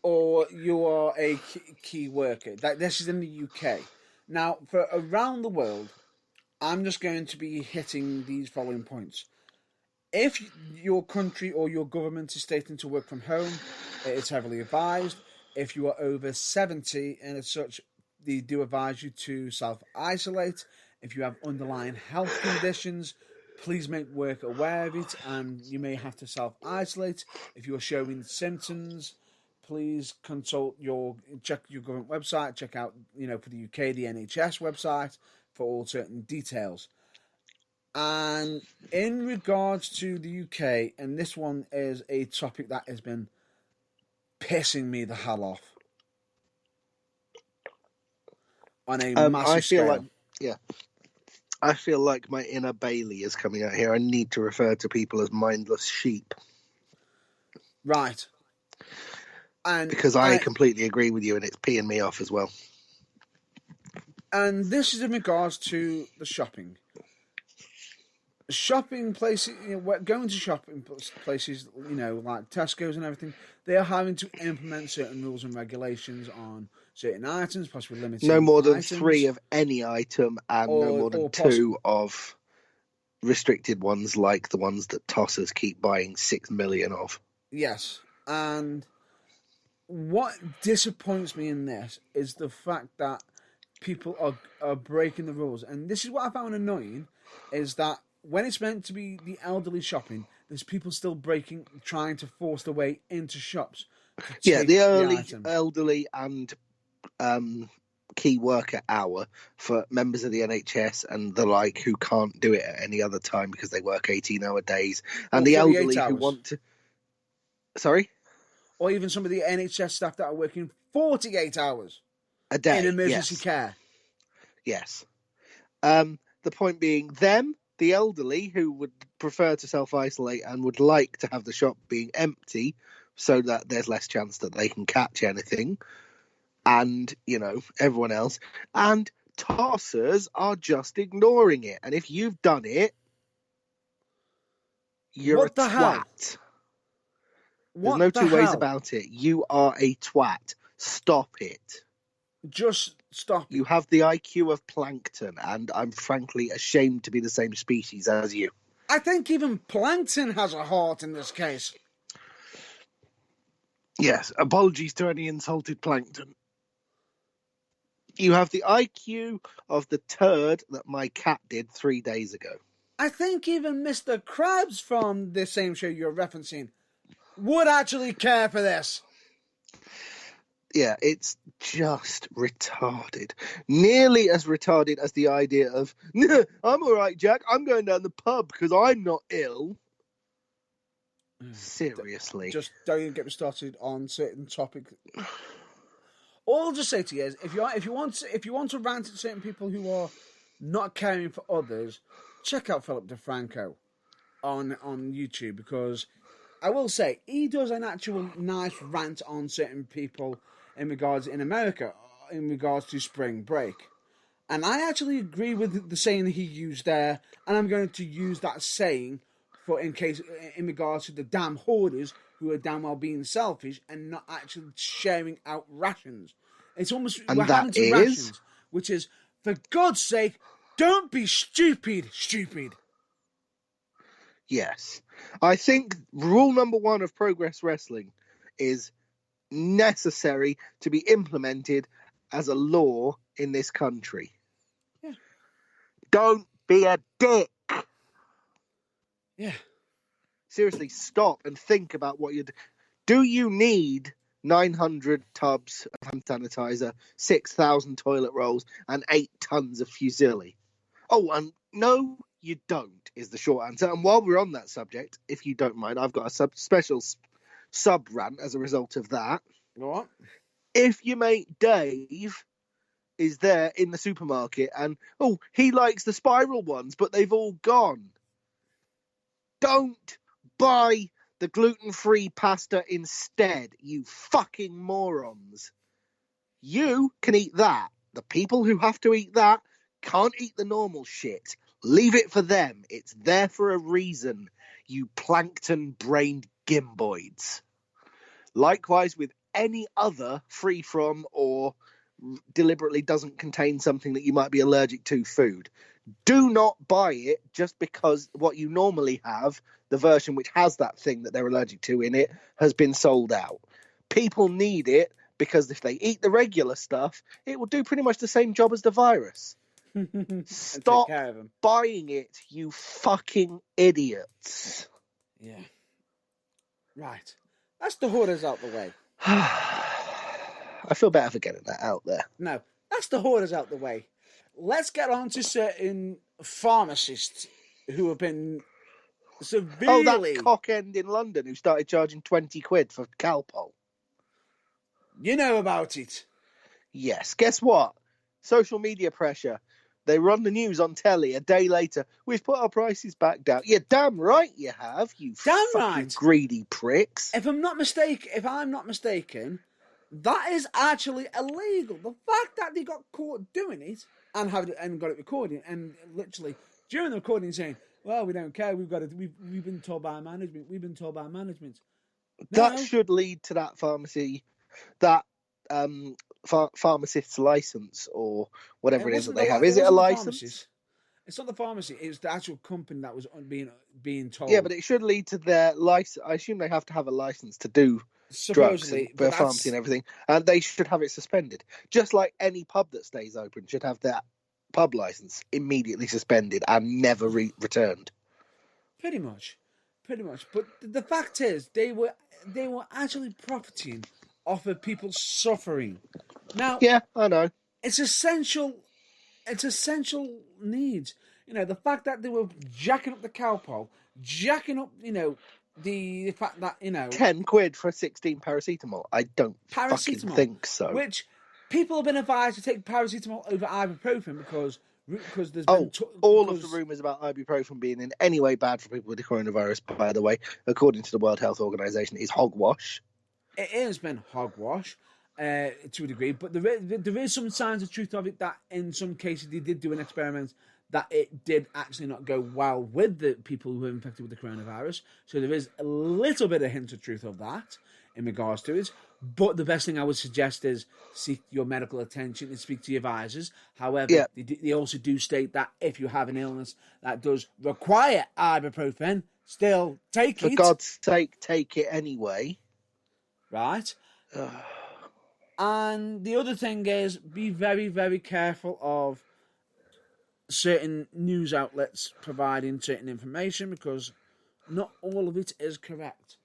Or you are a key worker. This is in the UK. Now, for around the world, I'm just going to be hitting these following points. If your country or your government is stating to work from home, it is heavily advised. If you are over 70 and as such, they do advise you to self-isolate. If you have underlying health conditions, please make work aware of it and you may have to self-isolate. If you're showing symptoms, please check your government website, check out, for the UK, the NHS website for all certain details. And in regards to the UK, and this one is a topic that has been pissing me the hell off on a massive scale. I feel like my inner Bailey is coming out here. I need to refer to people as mindless sheep. Right. And because I completely agree with you, and it's peeing me off as well. And this is in regards to the shopping. Shopping places, going to shopping places, like Tesco's and everything, they are having to implement certain rules and regulations on certain items, possibly limited. No more than 3 of any item, and no more than 2 of restricted ones, like the ones that tossers keep buying 6 million of. Yes, and what disappoints me in this is the fact that people are breaking the rules, and this is what I found annoying, is that when it's meant to be the elderly shopping, there's people still trying to force their way into shops. Yeah, the elderly and key worker hour for members of the NHS and the like who can't do it at any other time because they work 18-hour days, and the elderly who want to... Sorry? Or even some of the NHS staff that are working 48 hours a day in emergency care. Yes. The point being, the elderly who would prefer to self-isolate and would like to have the shop being empty so that there's less chance that they can catch anything, and, everyone else. And tossers are just ignoring it. And if you've done it, you're a twat. Hell? There's no two ways about it. You are a twat. Stop it. Just stop it. You have the IQ of plankton, and I'm frankly ashamed to be the same species as you. I think even plankton has a heart in this case. Yes, apologies to any insulted plankton. You have the IQ of the turd that my cat did 3 days ago. I think even Mr. Krabs from the same show you're referencing would actually care for this. Yeah, it's just retarded. Nearly as retarded as the idea of, I'm all right, Jack, I'm going down the pub because I'm not ill. Seriously. Just don't even get me started on certain topics. All I'll just say to you is, if you want to rant at certain people who are not caring for others, check out Philip DeFranco on YouTube, because I will say he does an actual nice rant on certain people in America in regards to spring break, and I actually agree with the saying he used there, and I'm going to use that saying in regards to the damn hoarders who are damn well being selfish and not actually sharing out rations. It's almost we're having to rations, which is, for God's sake, don't be stupid. Yes. I think rule number 1 of Progress Wrestling is necessary to be implemented as a law in this country. Yeah. Don't be a dick. Yeah. Seriously, stop and think about what you're doing. Do you need 900 tubs of hand sanitizer, 6,000 toilet rolls, and 8 tons of fusilli? Oh, and no, you don't, is the short answer. And while we're on that subject, if you don't mind, I've got a special sub-rant as a result of that. What? If your mate Dave is there in the supermarket and, he likes the spiral ones, but they've all gone, don't buy the gluten-free pasta instead, you fucking morons. You can eat that. The people who have to eat that can't eat the normal shit. Leave it for them. It's there for a reason, you plankton-brained gimboids. Likewise with any other free-from or deliberately doesn't contain something that you might be allergic to food. Do not buy it just because what you normally have, the version which has that thing that they're allergic to in it, has been sold out. People need it because if they eat the regular stuff, it will do pretty much the same job as the virus. Stop buying it, you fucking idiots. Yeah. Right. That's the hoarders out the way. I feel better for getting that out there. No, that's the hoarders out the way. Let's get on to certain pharmacists who have been severely... Oh, that cockend in London who started charging 20 quid for Calpol. You know about it. Yes. Guess what? Social media pressure. They run the news on telly a day later. We've put our prices back down. You're damn right you have, you fucking greedy pricks. If I'm not mistaken, that is actually illegal. The fact that they got caught doing it and got it recorded, and literally during the recording saying, "Well, we don't care. We've been told by management. We've been told by management." That should lead to that pharmacy, that pharmacist's license or whatever it is that they have. Is it a license? It's not the pharmacy. It's the actual company that was being told. Yeah, but it should lead to their license. I assume they have to have a license to do drugs for pharmacy and everything, and they should have it suspended. Just like any pub that stays open should have their pub license immediately suspended and never returned. Pretty much. But the fact is, they were actually profiting off of people suffering. Now, yeah, I know. It's essential needs. You know, the fact that they were jacking up the Calpol, jacking up, the fact that, 10 quid for 16 paracetamol. I don't fucking think so. Which people have been advised to take paracetamol over ibuprofen because there's been... all of the rumours about ibuprofen being in any way bad for people with the coronavirus, by the way, according to the World Health Organization, is hogwash. It has been hogwash to a degree, but there is some signs of truth of it that in some cases they did do an experiment that it did actually not go well with the people who were infected with the coronavirus. So there is a little bit of hint of truth of that in regards to it. But the best thing I would suggest is seek your medical attention and speak to your advisors. However, they also do state that if you have an illness that does require ibuprofen, still take it. For God's sake, take it anyway. Right? And the other thing is, be very, very careful of certain news outlets providing certain information because not all of it is correct.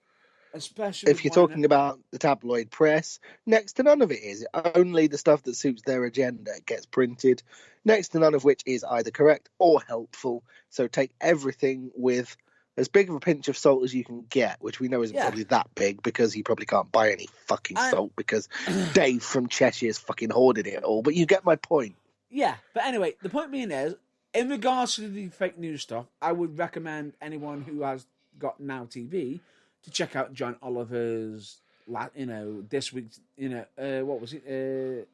Especially if you're talking about the tabloid press, next to none of it is. Only the stuff that suits their agenda gets printed, next to none of which is either correct or helpful. So take everything with as big of a pinch of salt as you can get, which we know isn't probably that big because he probably can't buy any fucking salt because Dave from Cheshire's fucking hoarded it all. But you get my point. Yeah, but anyway, the point being is, in regards to the fake news stuff, I would recommend anyone who has got Now TV to check out John Oliver's, this week's, what was it?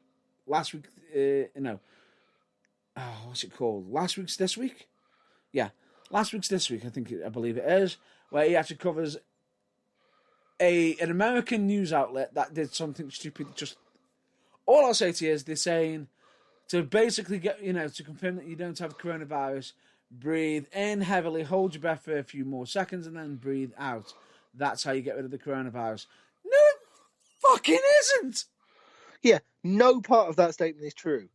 Last week, what's it called? Last week's This Week? Yeah, Last Week's This Week, I believe it is, where he actually covers an American news outlet that did something stupid. Just all I'll say to you is they're saying to basically get, to confirm that you don't have coronavirus, breathe in heavily, hold your breath for a few more seconds, and then breathe out. That's how you get rid of the coronavirus. No, it fucking isn't. Yeah, no part of that statement is true.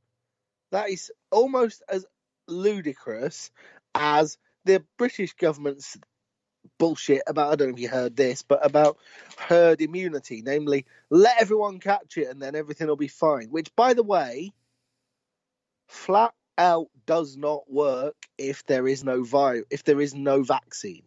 That is almost as ludicrous as the British government's bullshit about, I don't know if you heard this, but about herd immunity, namely, let everyone catch it and then everything will be fine. Which, by the way, flat out does not work if there is no vaccine.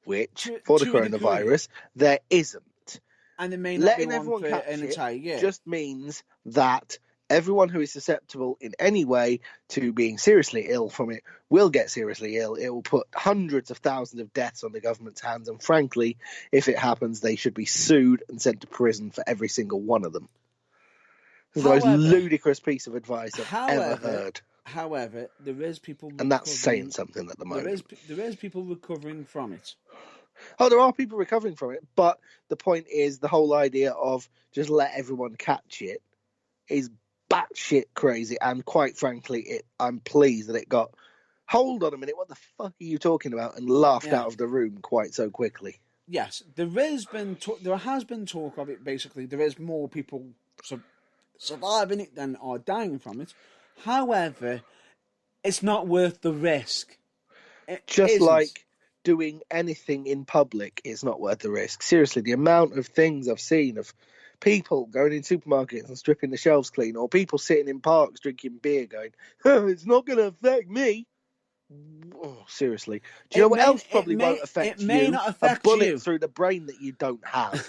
Which, for the coronavirus, there isn't. And it may not letting everyone catch an entire year. Just means that everyone who is susceptible in any way to being seriously ill from it will get seriously ill. It will put hundreds of thousands of deaths on the government's hands. And frankly, if it happens, they should be sued and sent to prison for every single one of them. It's the most ludicrous piece of advice I've ever heard. However, there is people... And that's saying something at the moment. There is people recovering from it. Oh, there are people recovering from it, but the point is the whole idea of just let everyone catch it is batshit crazy, and quite frankly, I'm pleased that it got. Hold on a minute, what the fuck are you talking about? And laughed out of the room quite so quickly. Yes, there has been talk of it. Basically, there is more people surviving it than are dying from it. However, it's not worth the risk. Just like doing anything in public is not worth the risk. Seriously, the amount of things I've seen of people going in supermarkets and stripping the shelves clean, or people sitting in parks drinking beer going, oh, it's not going to affect me. Oh, seriously. Do you know what else probably won't affect you? It may not affect a bullet you. through the brain that you don't have.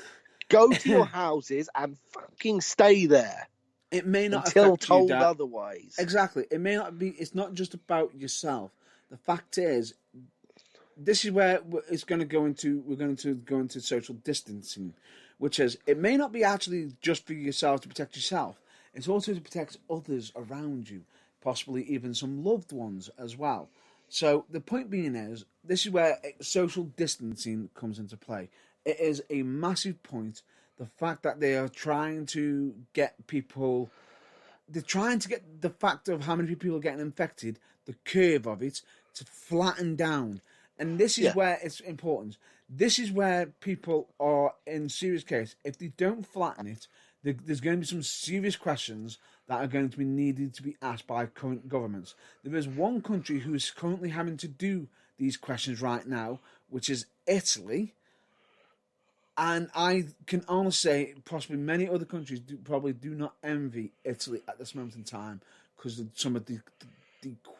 Go to your houses and fucking stay there. It may not until affect told you, otherwise. Exactly. It may not be. It's not just about yourself. The fact is, this is where it's going to go into. We're going to go into social distancing, which is it may not be actually just for yourself to protect yourself. It's also to protect others around you, possibly even some loved ones as well. So the point being is, this is where social distancing comes into play. It is a massive point. The fact that they are trying to get people, they're trying to get the fact of how many people are getting infected, the curve of it, to flatten down. And this is where it's important. This is where people are in serious case. If they don't flatten it, there's going to be some serious questions that are going to be needed to be asked by current governments. There is one country who is currently having to do these questions right now, which is Italy. And I can honestly say, possibly many other countries probably do not envy Italy at this moment in time because of some of the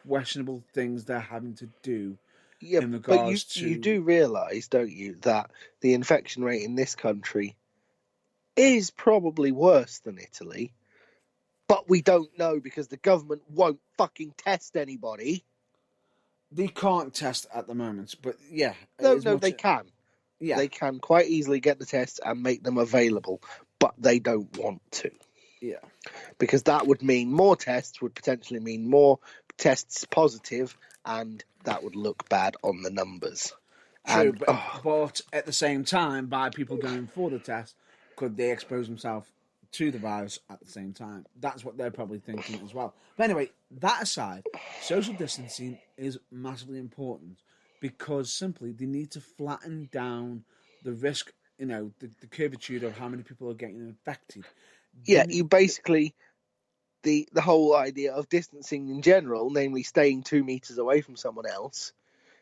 questionable things they're having to do. Yeah, in regards but you do realise, don't you, that the infection rate in this country is probably worse than Italy, but we don't know because the government won't fucking test anybody. They can't test at the moment, but yeah. No, they can. Yeah. They can quite easily get the tests and make them available, but they don't want to. Yeah. Because that would mean more tests would potentially mean more tests positive, and that would look bad on the numbers. True, but at the same time, by people going for the test, could they expose themselves to the virus at the same time? That's what they're probably thinking as well. But anyway, that aside, social distancing is massively important because simply they need to flatten down the risk, the curvature of how many people are getting infected. Yeah, you basically... The whole idea of distancing in general, namely staying 2 meters away from someone else,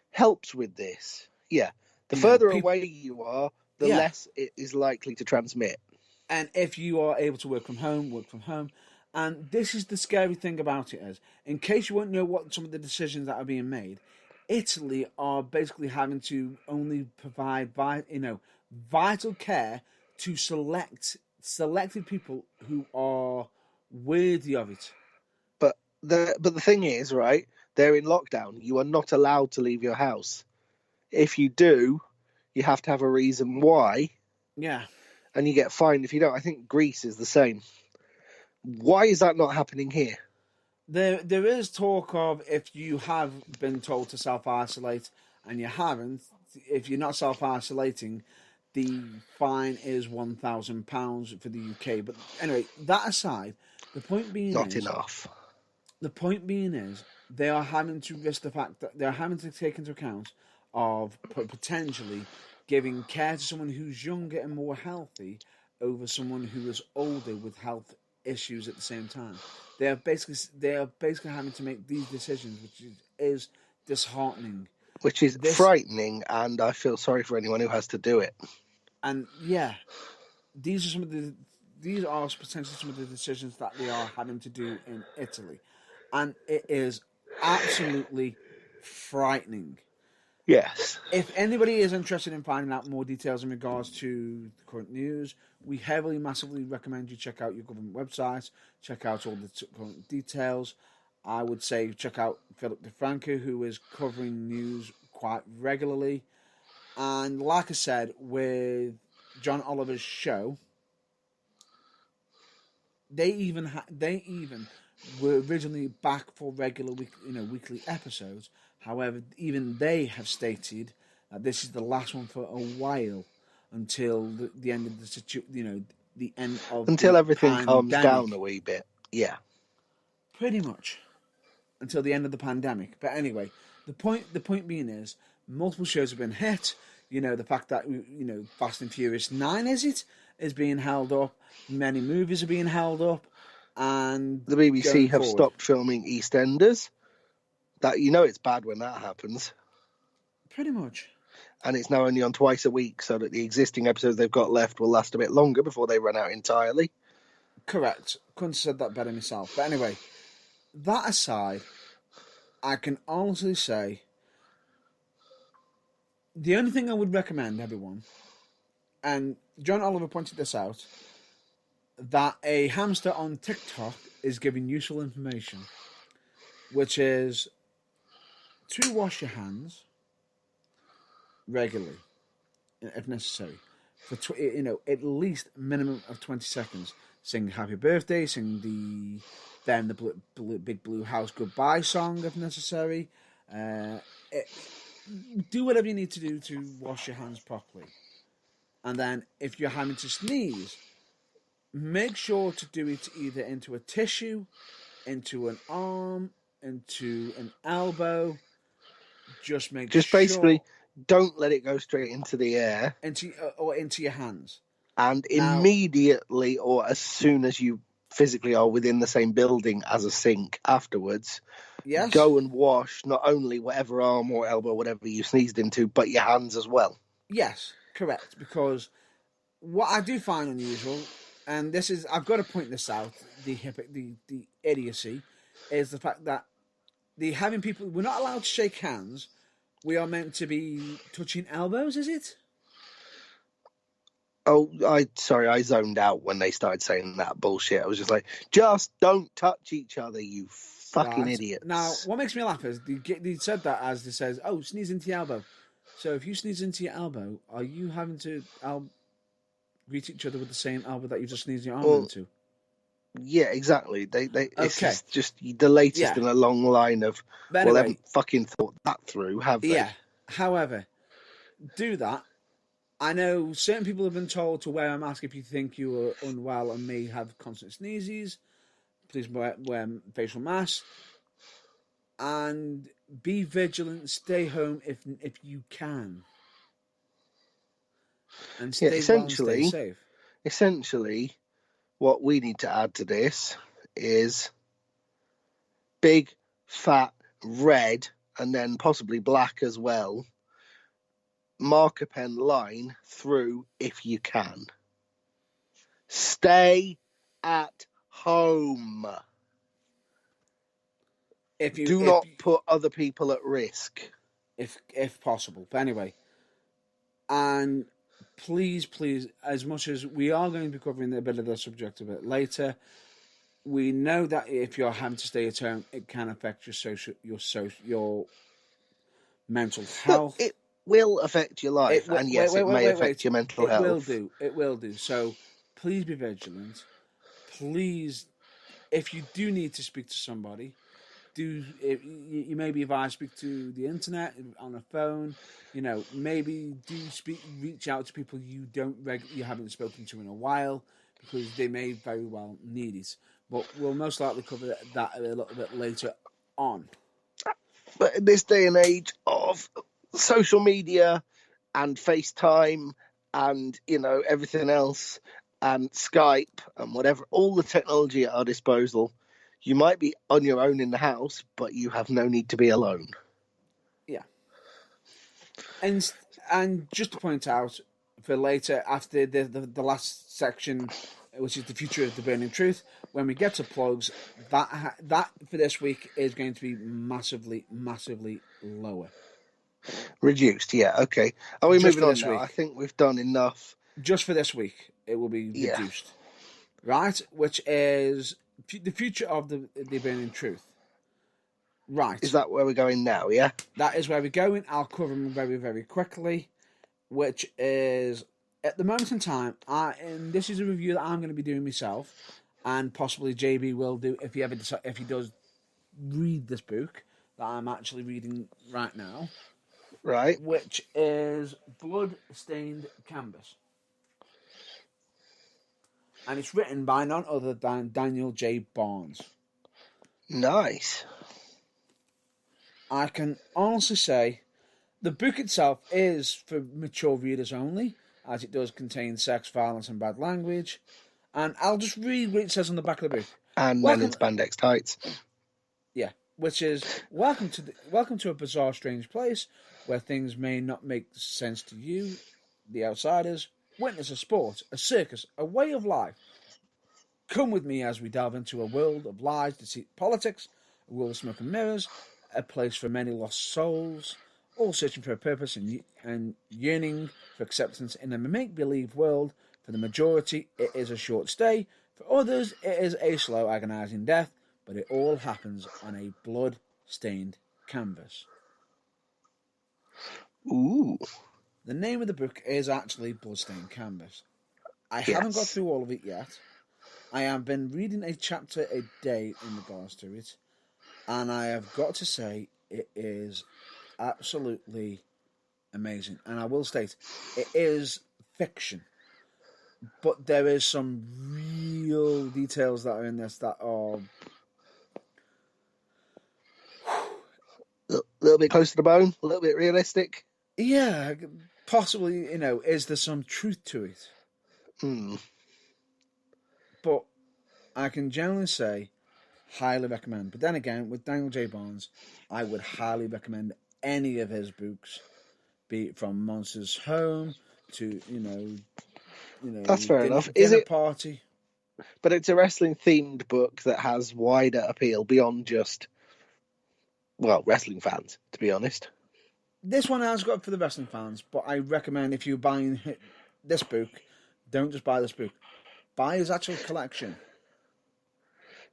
helps with this. Yeah. The further away you are, the less it is likely to transmit. And if you are able to work from home. And this is the scary thing about it is, in case you won't know what some of the decisions that are being made, Italy are basically having to only provide vital care to selected people who are worthy of it. But the thing is, right, they're in lockdown. You are not allowed to leave your house. If you do, you have to have a reason why. Yeah. And you get fined if you don't. I think Greece is the same. Why is that not happening here? There is talk of if you have been told to self-isolate and you haven't, if you're not self-isolating, the fine is £1,000 for the UK. But anyway, that aside, the point being not enough. The point being is they are having to risk the fact that they're having to take into account of potentially giving care to someone who's younger and more healthy over someone who is older with health issues at the same time. They are basically having to make these decisions, which is disheartening. Which is frightening, and I feel sorry for anyone who has to do it. And these are potentially some of the decisions that they are having to do in Italy, and it is absolutely frightening. Yes. If anybody is interested in finding out more details in regards to the current news, we massively recommend you check out your government websites, check out all the current details. I would say check out Philip DeFranco, who is covering news quite regularly. And like I said, with John Oliver's show, they even were originally back for regular weekly episodes. However, even they have stated that this is the last one for a while until the end of the end of until everything pandemic. calms down a wee bit. Yeah. Pretty much. Until the end of the pandemic. But anyway, the point being is, multiple shows have been hit. You know, the fact that, you know, Fast and Furious 9, is being held up. Many movies are being held up. And the BBC have forward, stopped filming EastEnders. That, you know, it's bad when that happens. Pretty much. And it's now only on twice a week, so that the existing episodes they've got left will last a bit longer before they run out entirely. Correct. Couldn't have said that better myself. But anyway, that aside, I can honestly say the only thing I would recommend everyone, and John Oliver pointed this out, that a hamster on TikTok is giving useful information, which is to wash your hands regularly, if necessary, for at least minimum of 20 seconds. Sing Happy Birthday, sing the Big Blue House goodbye song if necessary. Do whatever you need to do to wash your hands properly. And then if you're having to sneeze, make sure to do it either into a tissue, into an arm, into an elbow. Just basically don't let it go straight into the air. Into your hands. And immediately, or as soon as you physically are within the same building as a sink afterwards, go and wash not only whatever arm or elbow, whatever you sneezed into, but your hands as well. Yes, correct. Because what I do find unusual, and this is, I've got to point this out, the idiocy, is the fact that we're not allowed to shake hands. We are meant to be touching elbows, is it? Oh, I zoned out when they started saying that bullshit. I was just like, just don't touch each other, you fucking idiots. Now, what makes me laugh is they said that as they says, oh, sneeze into your elbow. So if you sneeze into your elbow, are you having to greet each other with the same elbow that you just sneezed your arm into? Yeah, exactly. It's just the latest in a long line of, they haven't fucking thought that through, have they? Yeah. However, do that. I know certain people have been told to wear a mask if you think you are unwell and may have constant sneezes. Please wear facial masks. And be vigilant. Stay home if you can. And stay stay safe. Essentially, what we need to add to this is big, fat, red, and then possibly black as well, marker pen line through if you can. Stay at home. Do not put other people at risk. If possible. But anyway, and please, as much as we are going to be covering a bit of the subject a bit later, we know that if you're having to stay at home, it can affect your mental health. It will affect your life, and yes, it may affect your mental health. It will do. So please be vigilant. Please, if you do need to speak to somebody, you may be advised to speak to the internet, on a phone. Maybe reach out to people you haven't spoken to in a while, because they may very well need it. But we'll most likely cover that a little bit later on. But in this day and age of social media and FaceTime and everything else and Skype and whatever, all the technology at our disposal, you might be on your own in the house, but you have no need to be alone. Yeah. And just to point out for later, after the last section, which is the future of the Burning Truth, when we get to plugs, that for this week is going to be massively, massively lower. Reduced, yeah, okay. Are we moving on now? I think we've done enough. Just for this week, it will be reduced. Right? Which is the future of the Burning Truth. Right. Is that where we're going now, yeah? That is where we're going. I'll cover them very, very quickly, which is, at the moment in time, and this is a review that I'm going to be doing myself, and possibly JB will do if he does read this book that I'm actually reading right now. Right. Which is Blood-Stained Canvas. And it's written by none other than Daniel J. Barnes. Nice. I can honestly say the book itself is for mature readers only, as it does contain sex, violence, and bad language. And I'll just read what it says on the back of the book. And men in spandex tights. Yeah, which is welcome to a bizarre, strange place where things may not make sense to you, the outsiders. Witness a sport, a circus, a way of life. Come with me as we delve into a world of lies, deceit, politics, a world of smoke and mirrors, a place for many lost souls, all searching for a purpose and yearning for acceptance in a make-believe world. For the majority, it is a short stay. For others, it is a slow, agonizing death. But it all happens on a blood-stained canvas. Ooh. The name of the book is actually Bloodstained Canvas. I haven't got through all of it yet. I have been reading a chapter a day in regards to it, and I have got to say it is absolutely amazing. And I will state, it is fiction, but there is some real details that are in this that are a little bit close to the bone, a little bit realistic. Yeah, possibly, is there some truth to it? But I can generally say, highly recommend. But then again, with Daniel J. Barnes, I would highly recommend any of his books, be it from Monsters Home to, That's fair enough. Dinner Is it Party? But it's a wrestling themed book that has wider appeal beyond just, wrestling fans, to be honest. This one has got for the wrestling fans, but I recommend if you're buying this book, don't just buy this book. Buy his actual collection.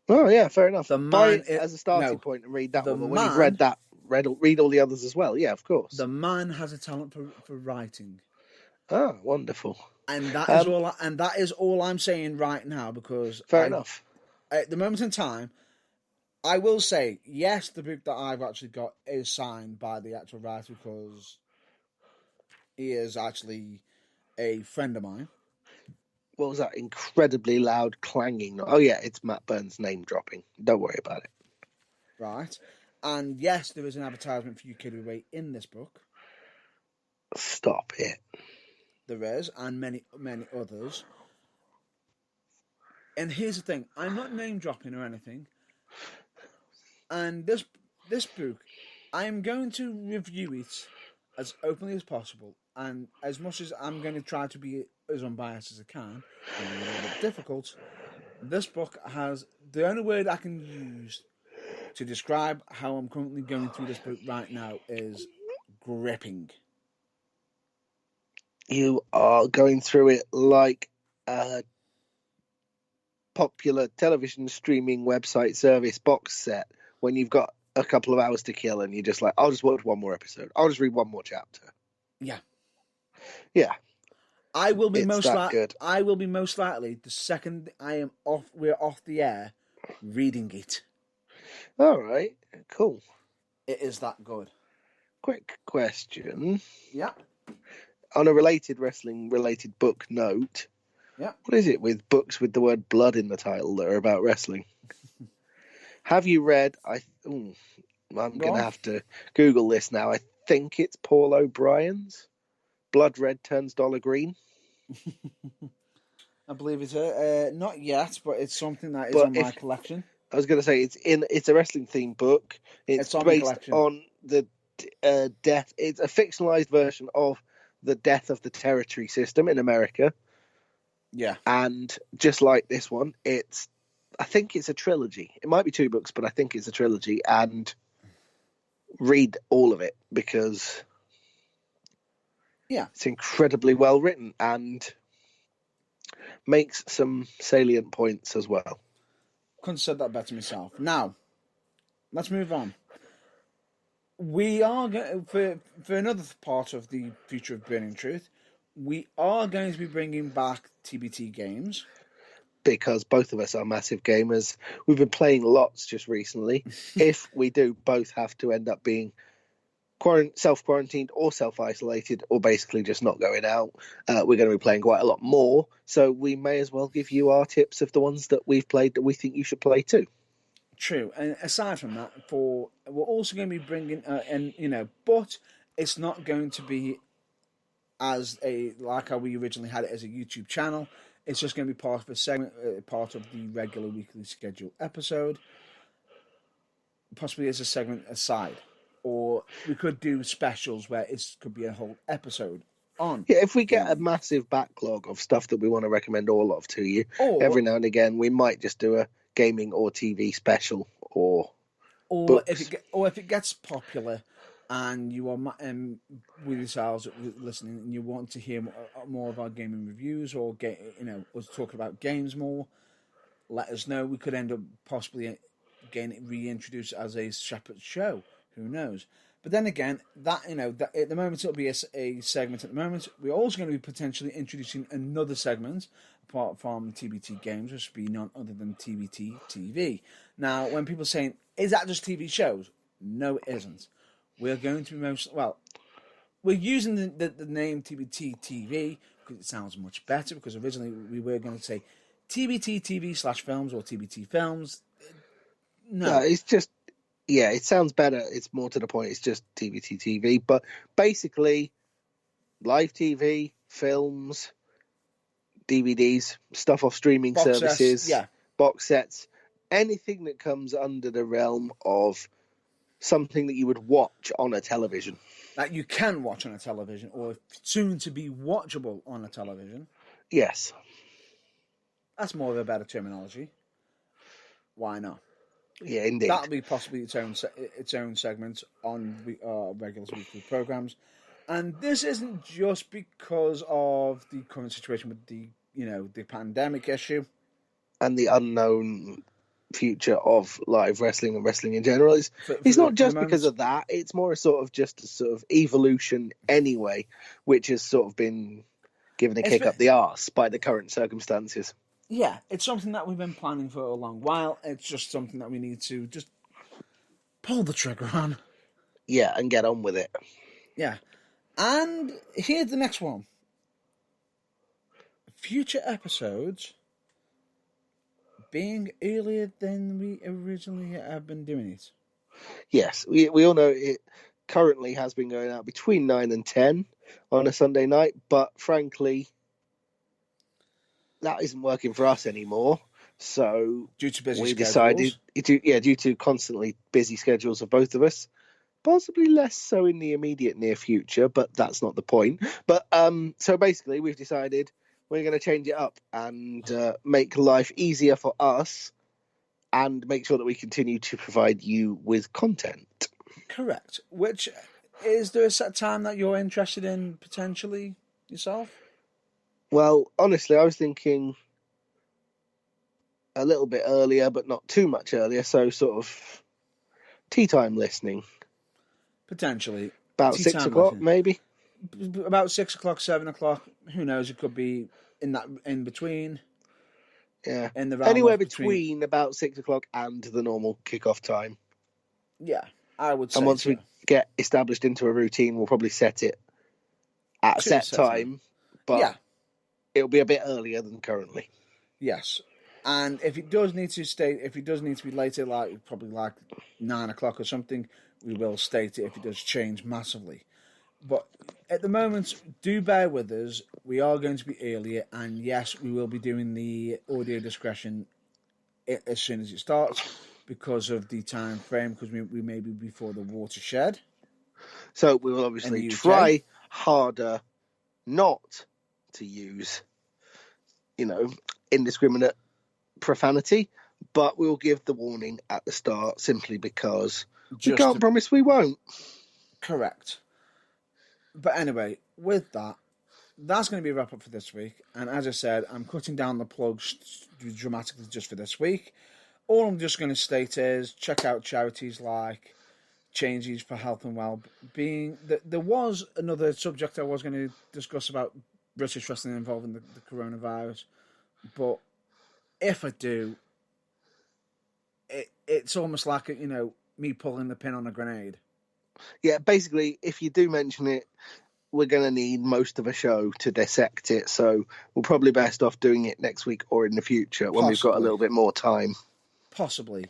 Oh, yeah, fair enough. Buy it as a starting point and read that one. But when you've read that, read all the others as well. Yeah, of course. The man has a talent for writing. Oh, wonderful. And that is all I'm saying right now, because fair enough. At the moment in time, I will say, yes, the book that I've actually got is signed by the actual writer, because he is actually a friend of mine. What was that incredibly loud clanging? Oh, yeah, it's Matt Burns name dropping. Don't worry about it. Right. And yes, there is an advertisement for You Kid Away in this book. Stop it. There is, and many, many others. And here's the thing. I'm not name dropping or anything. And this book, I am going to review it as openly as possible. And as much as I'm going to try to be as unbiased as I can, and a little bit difficult, this book has the only word I can use to describe how I'm currently going through this book right now is gripping. You are going through it like a popular television streaming website service box set when you've got a couple of hours to kill and you're just like, I'll just watch one more episode. I'll just read one more chapter. Yeah. Yeah. I will be most likely the second we're off the air reading it. All right. Cool. It is that good. Quick question. Yeah. On a wrestling-related book note, yeah. What is it with books with the word blood in the title that are about wrestling? Have you read, I'm going to have to Google this now, I think it's Paul O'Brien's Blood Red Turns Dollar Green? I believe it's not yet, but it's something that is on my collection. I was going to say, it's a wrestling-themed book. It's based on the death. It's a fictionalized version of the death of the territory system in America. Yeah. And just like this one, I think it's a trilogy. It might be 2 books, but I think it's a trilogy. And read all of it, because it's incredibly well written and makes some salient points as well. Couldn't have said that better myself. Now, let's move on. We are going for another part of the future of Burning Truth. We are going to be bringing back TBT games, because both of us are massive gamers. We've been playing lots just recently. If we do both have to end up being self-quarantined or self-isolated, or basically just not going out, we're going to be playing quite a lot more. So we may as well give you our tips of the ones that we've played that we think you should play too. True, and aside from that, we're also going to be bringing, but it's not going to be like how we originally had it as a YouTube channel. It's just going to be part of a segment, part of the regular weekly schedule episode, possibly as a segment aside, or we could do specials where it could be a whole episode on. Yeah, if we get a massive backlog of stuff that we want to recommend all of to you, every now and again we might just do a gaming or TV special, or books. if it gets popular and you are with yourselves listening and you want to hear more of our gaming reviews or us talk about games more, let us know. We could end up possibly getting it reintroduced as a separate show. Who knows? But then again, that at the moment it'll be a segment. At the moment, we're also going to be potentially introducing another segment apart from TBT Games, which will be none other than TBT TV. Now, when people are saying, "Is that just TV shows?" No, it isn't. We're going to be we're using the name TBT TV because it sounds much better. Because originally we were going to say TBT TV / films or TBT films. No, it's just. Yeah, it sounds better. It's more to the point. It's just TBT TV. But basically, live TV, films, DVDs, stuff off streaming services, box sets, anything that comes under the realm of something that you would watch on a television. That you can watch on a television or soon to be watchable on a television. Yes. That's more of a better terminology. Why not? Yeah, indeed. That'll be possibly its own segment on regular weekly programs, and this isn't just because of the current situation with the pandemic issue and the unknown future of live wrestling and wrestling in general. It's not just because of that. It's more a sort of evolution anyway, which has sort of been given a kick up the arse by the current circumstances. Yeah, it's something that we've been planning for a long while. It's just something that we need to just pull the trigger on. Yeah, and get on with it. Yeah. And here's the next one. Future episodes being earlier than we originally have been doing it. Yes, we all know it currently has been going out between 9 and 10 on a Sunday night, but frankly, that isn't working for us anymore. So due to busy we schedules. decided, due to constantly busy schedules of both of us, possibly less so in the immediate near future, but that's not the point. But so basically, we've decided we're going to change it up and make life easier for us and make sure that we continue to provide you with content. Correct. Which, is there a set time that you're interested in potentially yourself? Well, honestly, I was thinking a little bit earlier, but not too much earlier. So sort of tea time listening. Potentially. About 6 o'clock, maybe? About 6 o'clock, 7 o'clock. Who knows? It could be in between. Yeah. In the anywhere between about 6 o'clock and the normal kickoff time. Yeah, I would say. And once we get established into a routine, we'll probably set it at a set time. But yeah, it'll be a bit earlier than currently. Yes. And if it does need to be later, probably 9 o'clock or something, we will state it if it does change massively. But at the moment, do bear with us. We are going to be earlier, and yes, we will be doing the audio discretion as soon as it starts because of the time frame, because we may be before the watershed. So we will obviously try harder not to use, indiscriminate profanity, but we'll give the warning at the start simply because we can't promise we won't. Correct. But anyway, with that, that's going to be a wrap up for this week. And as I said, I'm cutting down the plugs dramatically just for this week. All I'm just going to state is check out charities like Changes for Health and Wellbeing. There was another subject I was going to discuss about British wrestling involving the coronavirus. But if I do, it's almost like, me pulling the pin on a grenade. Yeah, basically, if you do mention it, we're going to need most of a show to dissect it. So we're probably best off doing it next week or in the future when we've got a little bit more time. Possibly.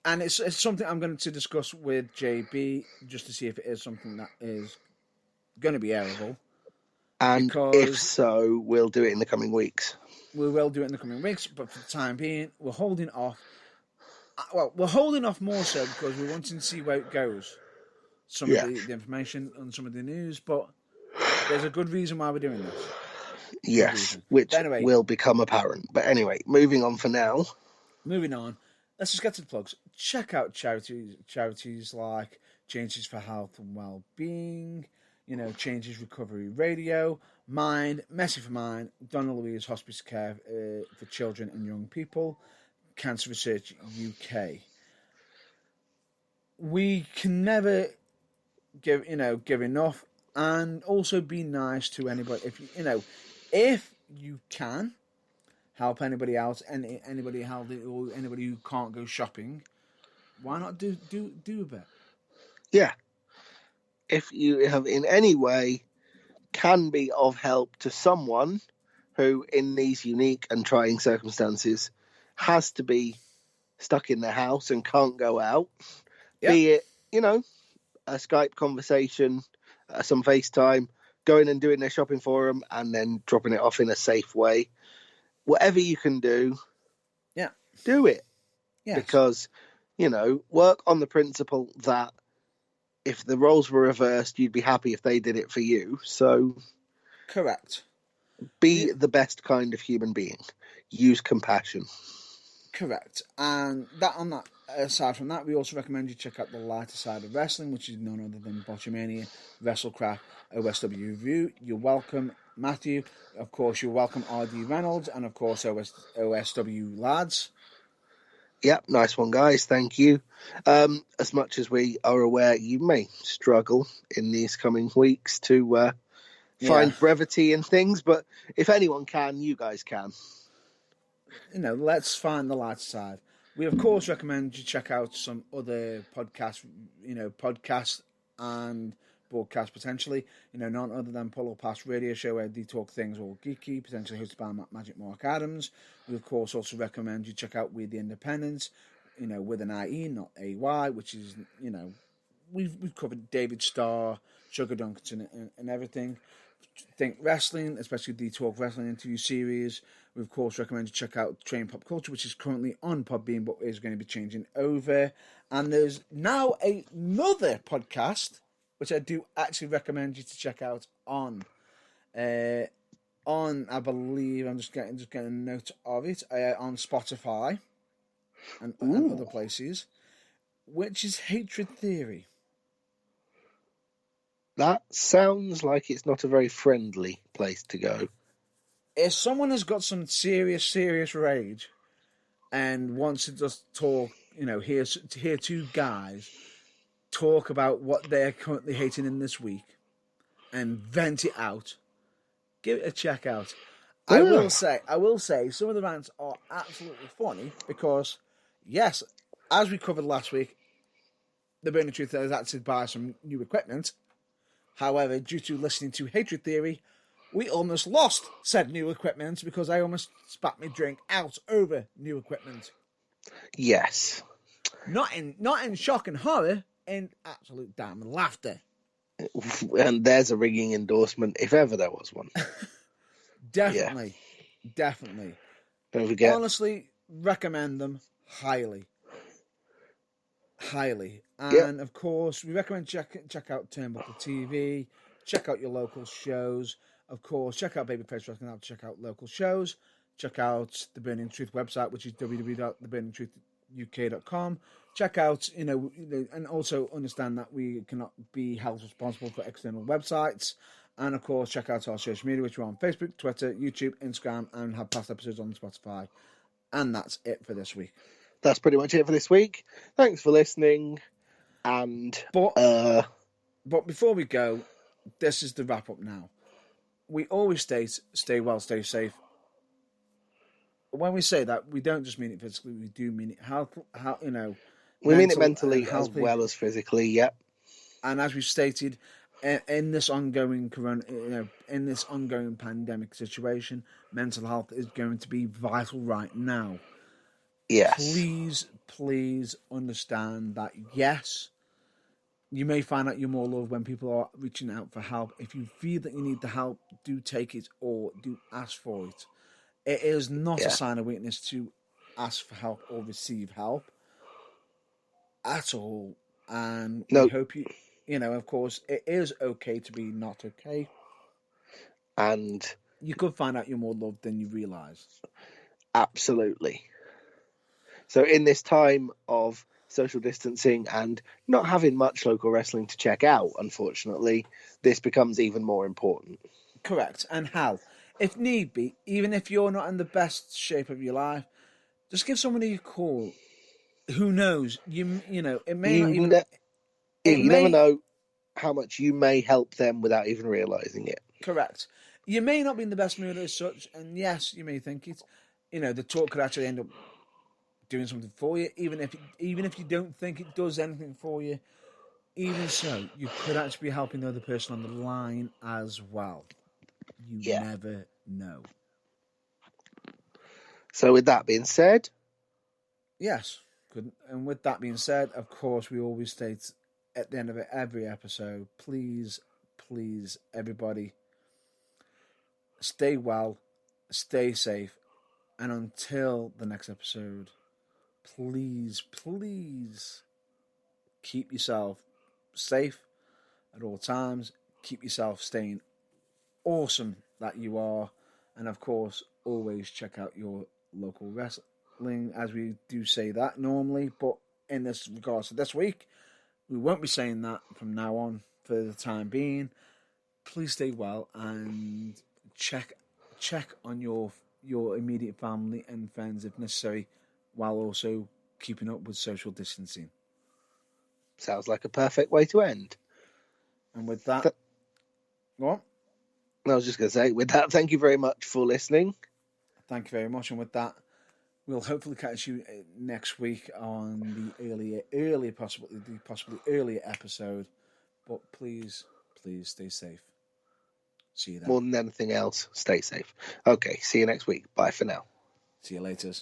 And it's something I'm going to discuss with JB just to see if it is something that is going to be airable. And if Because so, we'll do it in the coming weeks. we will do it in the coming weeks, but for the time being, we're holding off. Well, we're holding off more so because we're wanting to see where it goes. Some of the information and some of the news, but there's a good reason why we're doing this. Yes, which anyway, will become apparent. But anyway, moving on for now. Moving on, let's just get to the plugs. Check out charities like Changes for Health and Wellbeing, Changes Recovery Radio, Mind, Messy for Mind, Donna Louise Hospice Care for Children and Young People, Cancer Research UK. We can never give enough, and also be nice to anybody. If you can help anybody else, anybody healthy or anybody who can't go shopping, why not do a bit? Yeah. If you have in any way can be of help to someone who, in these unique and trying circumstances, has to be stuck in their house and can't go out, be it, a Skype conversation, some FaceTime, going and doing their shopping for them and then dropping it off in a safe way. Whatever you can do, do it. Yes. Because, work on the principle that if the roles were reversed, you'd be happy if they did it for you. So, correct. Be the best kind of human being. Use compassion. Correct. And aside from that, we also recommend you check out the lighter side of wrestling, which is none other than Botchamania, WrestleCraft, OSW Review. You're welcome, Matthew. Of course, you're welcome, RD Reynolds, and of course, OSW Lads. Yep, nice one, guys. Thank you. As much as we are aware, you may struggle in these coming weeks to find brevity in things, but if anyone can, you guys can. Let's find the light side. We, of course, recommend you check out some other podcasts, podcasts and broadcasts potentially, none other than Pull Past Radio Show, where they talk things all geeky, potentially hosted by Magic Mark Adams. We, of course, also recommend you check out We the Independents, with an IE, not AY, which is, we've covered David Starr, Sugar Dunkerton, and everything. Think Wrestling, especially the Talk Wrestling interview series. We, of course, recommend you check out Train Pop Culture, which is currently on Podbean, but is going to be changing over. And there's now another podcast, which I do actually recommend you to check out on, I believe, I'm just getting a note of it, on Spotify and other places, which is Hatred Theory. That sounds like it's not a very friendly place to go. If someone has got some serious rage and wants to just talk, hear two guys talk about what they're currently hating in this week and vent it out, give it a check out. I will say some of the rants are absolutely funny because, yes, as we covered last week, the Burning Truth has had to buy some new equipment. However, due to listening to Hatred Theory, we almost lost said new equipment because I almost spat my drink out over new equipment. Yes. Not in shock and horror, in absolute damn laughter. And there's a ringing endorsement, if ever there was one. Definitely. Don't forget. Honestly, recommend them highly. And of course, we recommend check out Turnbuckle TV, check out your local shows. Of course, check out Babyface Wrestling, check out local shows, check out the Burning Truth website, which is www.theburningtruthuk.com. Check out, and also understand that we cannot be held responsible for external websites. And of course, check out our social media, which are on Facebook, Twitter, YouTube, Instagram, and have past episodes on Spotify. And that's it for this week. That's pretty much it for this week. Thanks for listening. And but before we go, this is the wrap up now. We always stay well, stay safe. When we say that, we don't just mean it physically; we do mean it we mean it mentally as well as physically. Yep. And as we've stated, in this ongoing pandemic situation, mental health is going to be vital right now. Yes. Please understand that, yes, you may find out you're more loved when people are reaching out for help. If you feel that you need the help, do take it or do ask for it. It is not a Yeah. sign of weakness to ask for help or receive help at all. And we No. hope of course, it is okay to be not okay. And You could find out you're more loved than you realise. absolutely. So in this time of social distancing and not having much local wrestling to check out, unfortunately, this becomes even more important. Correct. And how? If need be, even if you're not in the best shape of your life, just give somebody a call. Who knows? It may not even. It You never may. know how much you may help them without even realizing it. Correct. You may not be in the best mood as such, and yes, you may think it. The talk could actually end up doing something for you, even if you don't think it does anything for you. Even so, you could actually be helping the other person on the line as well. You Yeah. never know. So with that being said, Yes, good. And with that being said, of course, we always state at the end of every episode, please, everybody, stay well, stay safe, and until the next episode, please keep yourself safe at all times. Keep yourself staying awesome that you are, and of course, always check out your local wrestling, as we do say that normally, but in this regards to this week, we won't be saying that from now on for the time being. Please stay well and check on your immediate family and friends if necessary, while also keeping up with social distancing. sounds like a perfect way to end. And with that, what? I was just going to say, with that, thank you very much for listening. Thank you very much. And with that, we'll hopefully catch you next week on the possibly earlier episode. But please stay safe. See you then. More than anything else, stay safe. Okay, see you next week. Bye for now. See you later.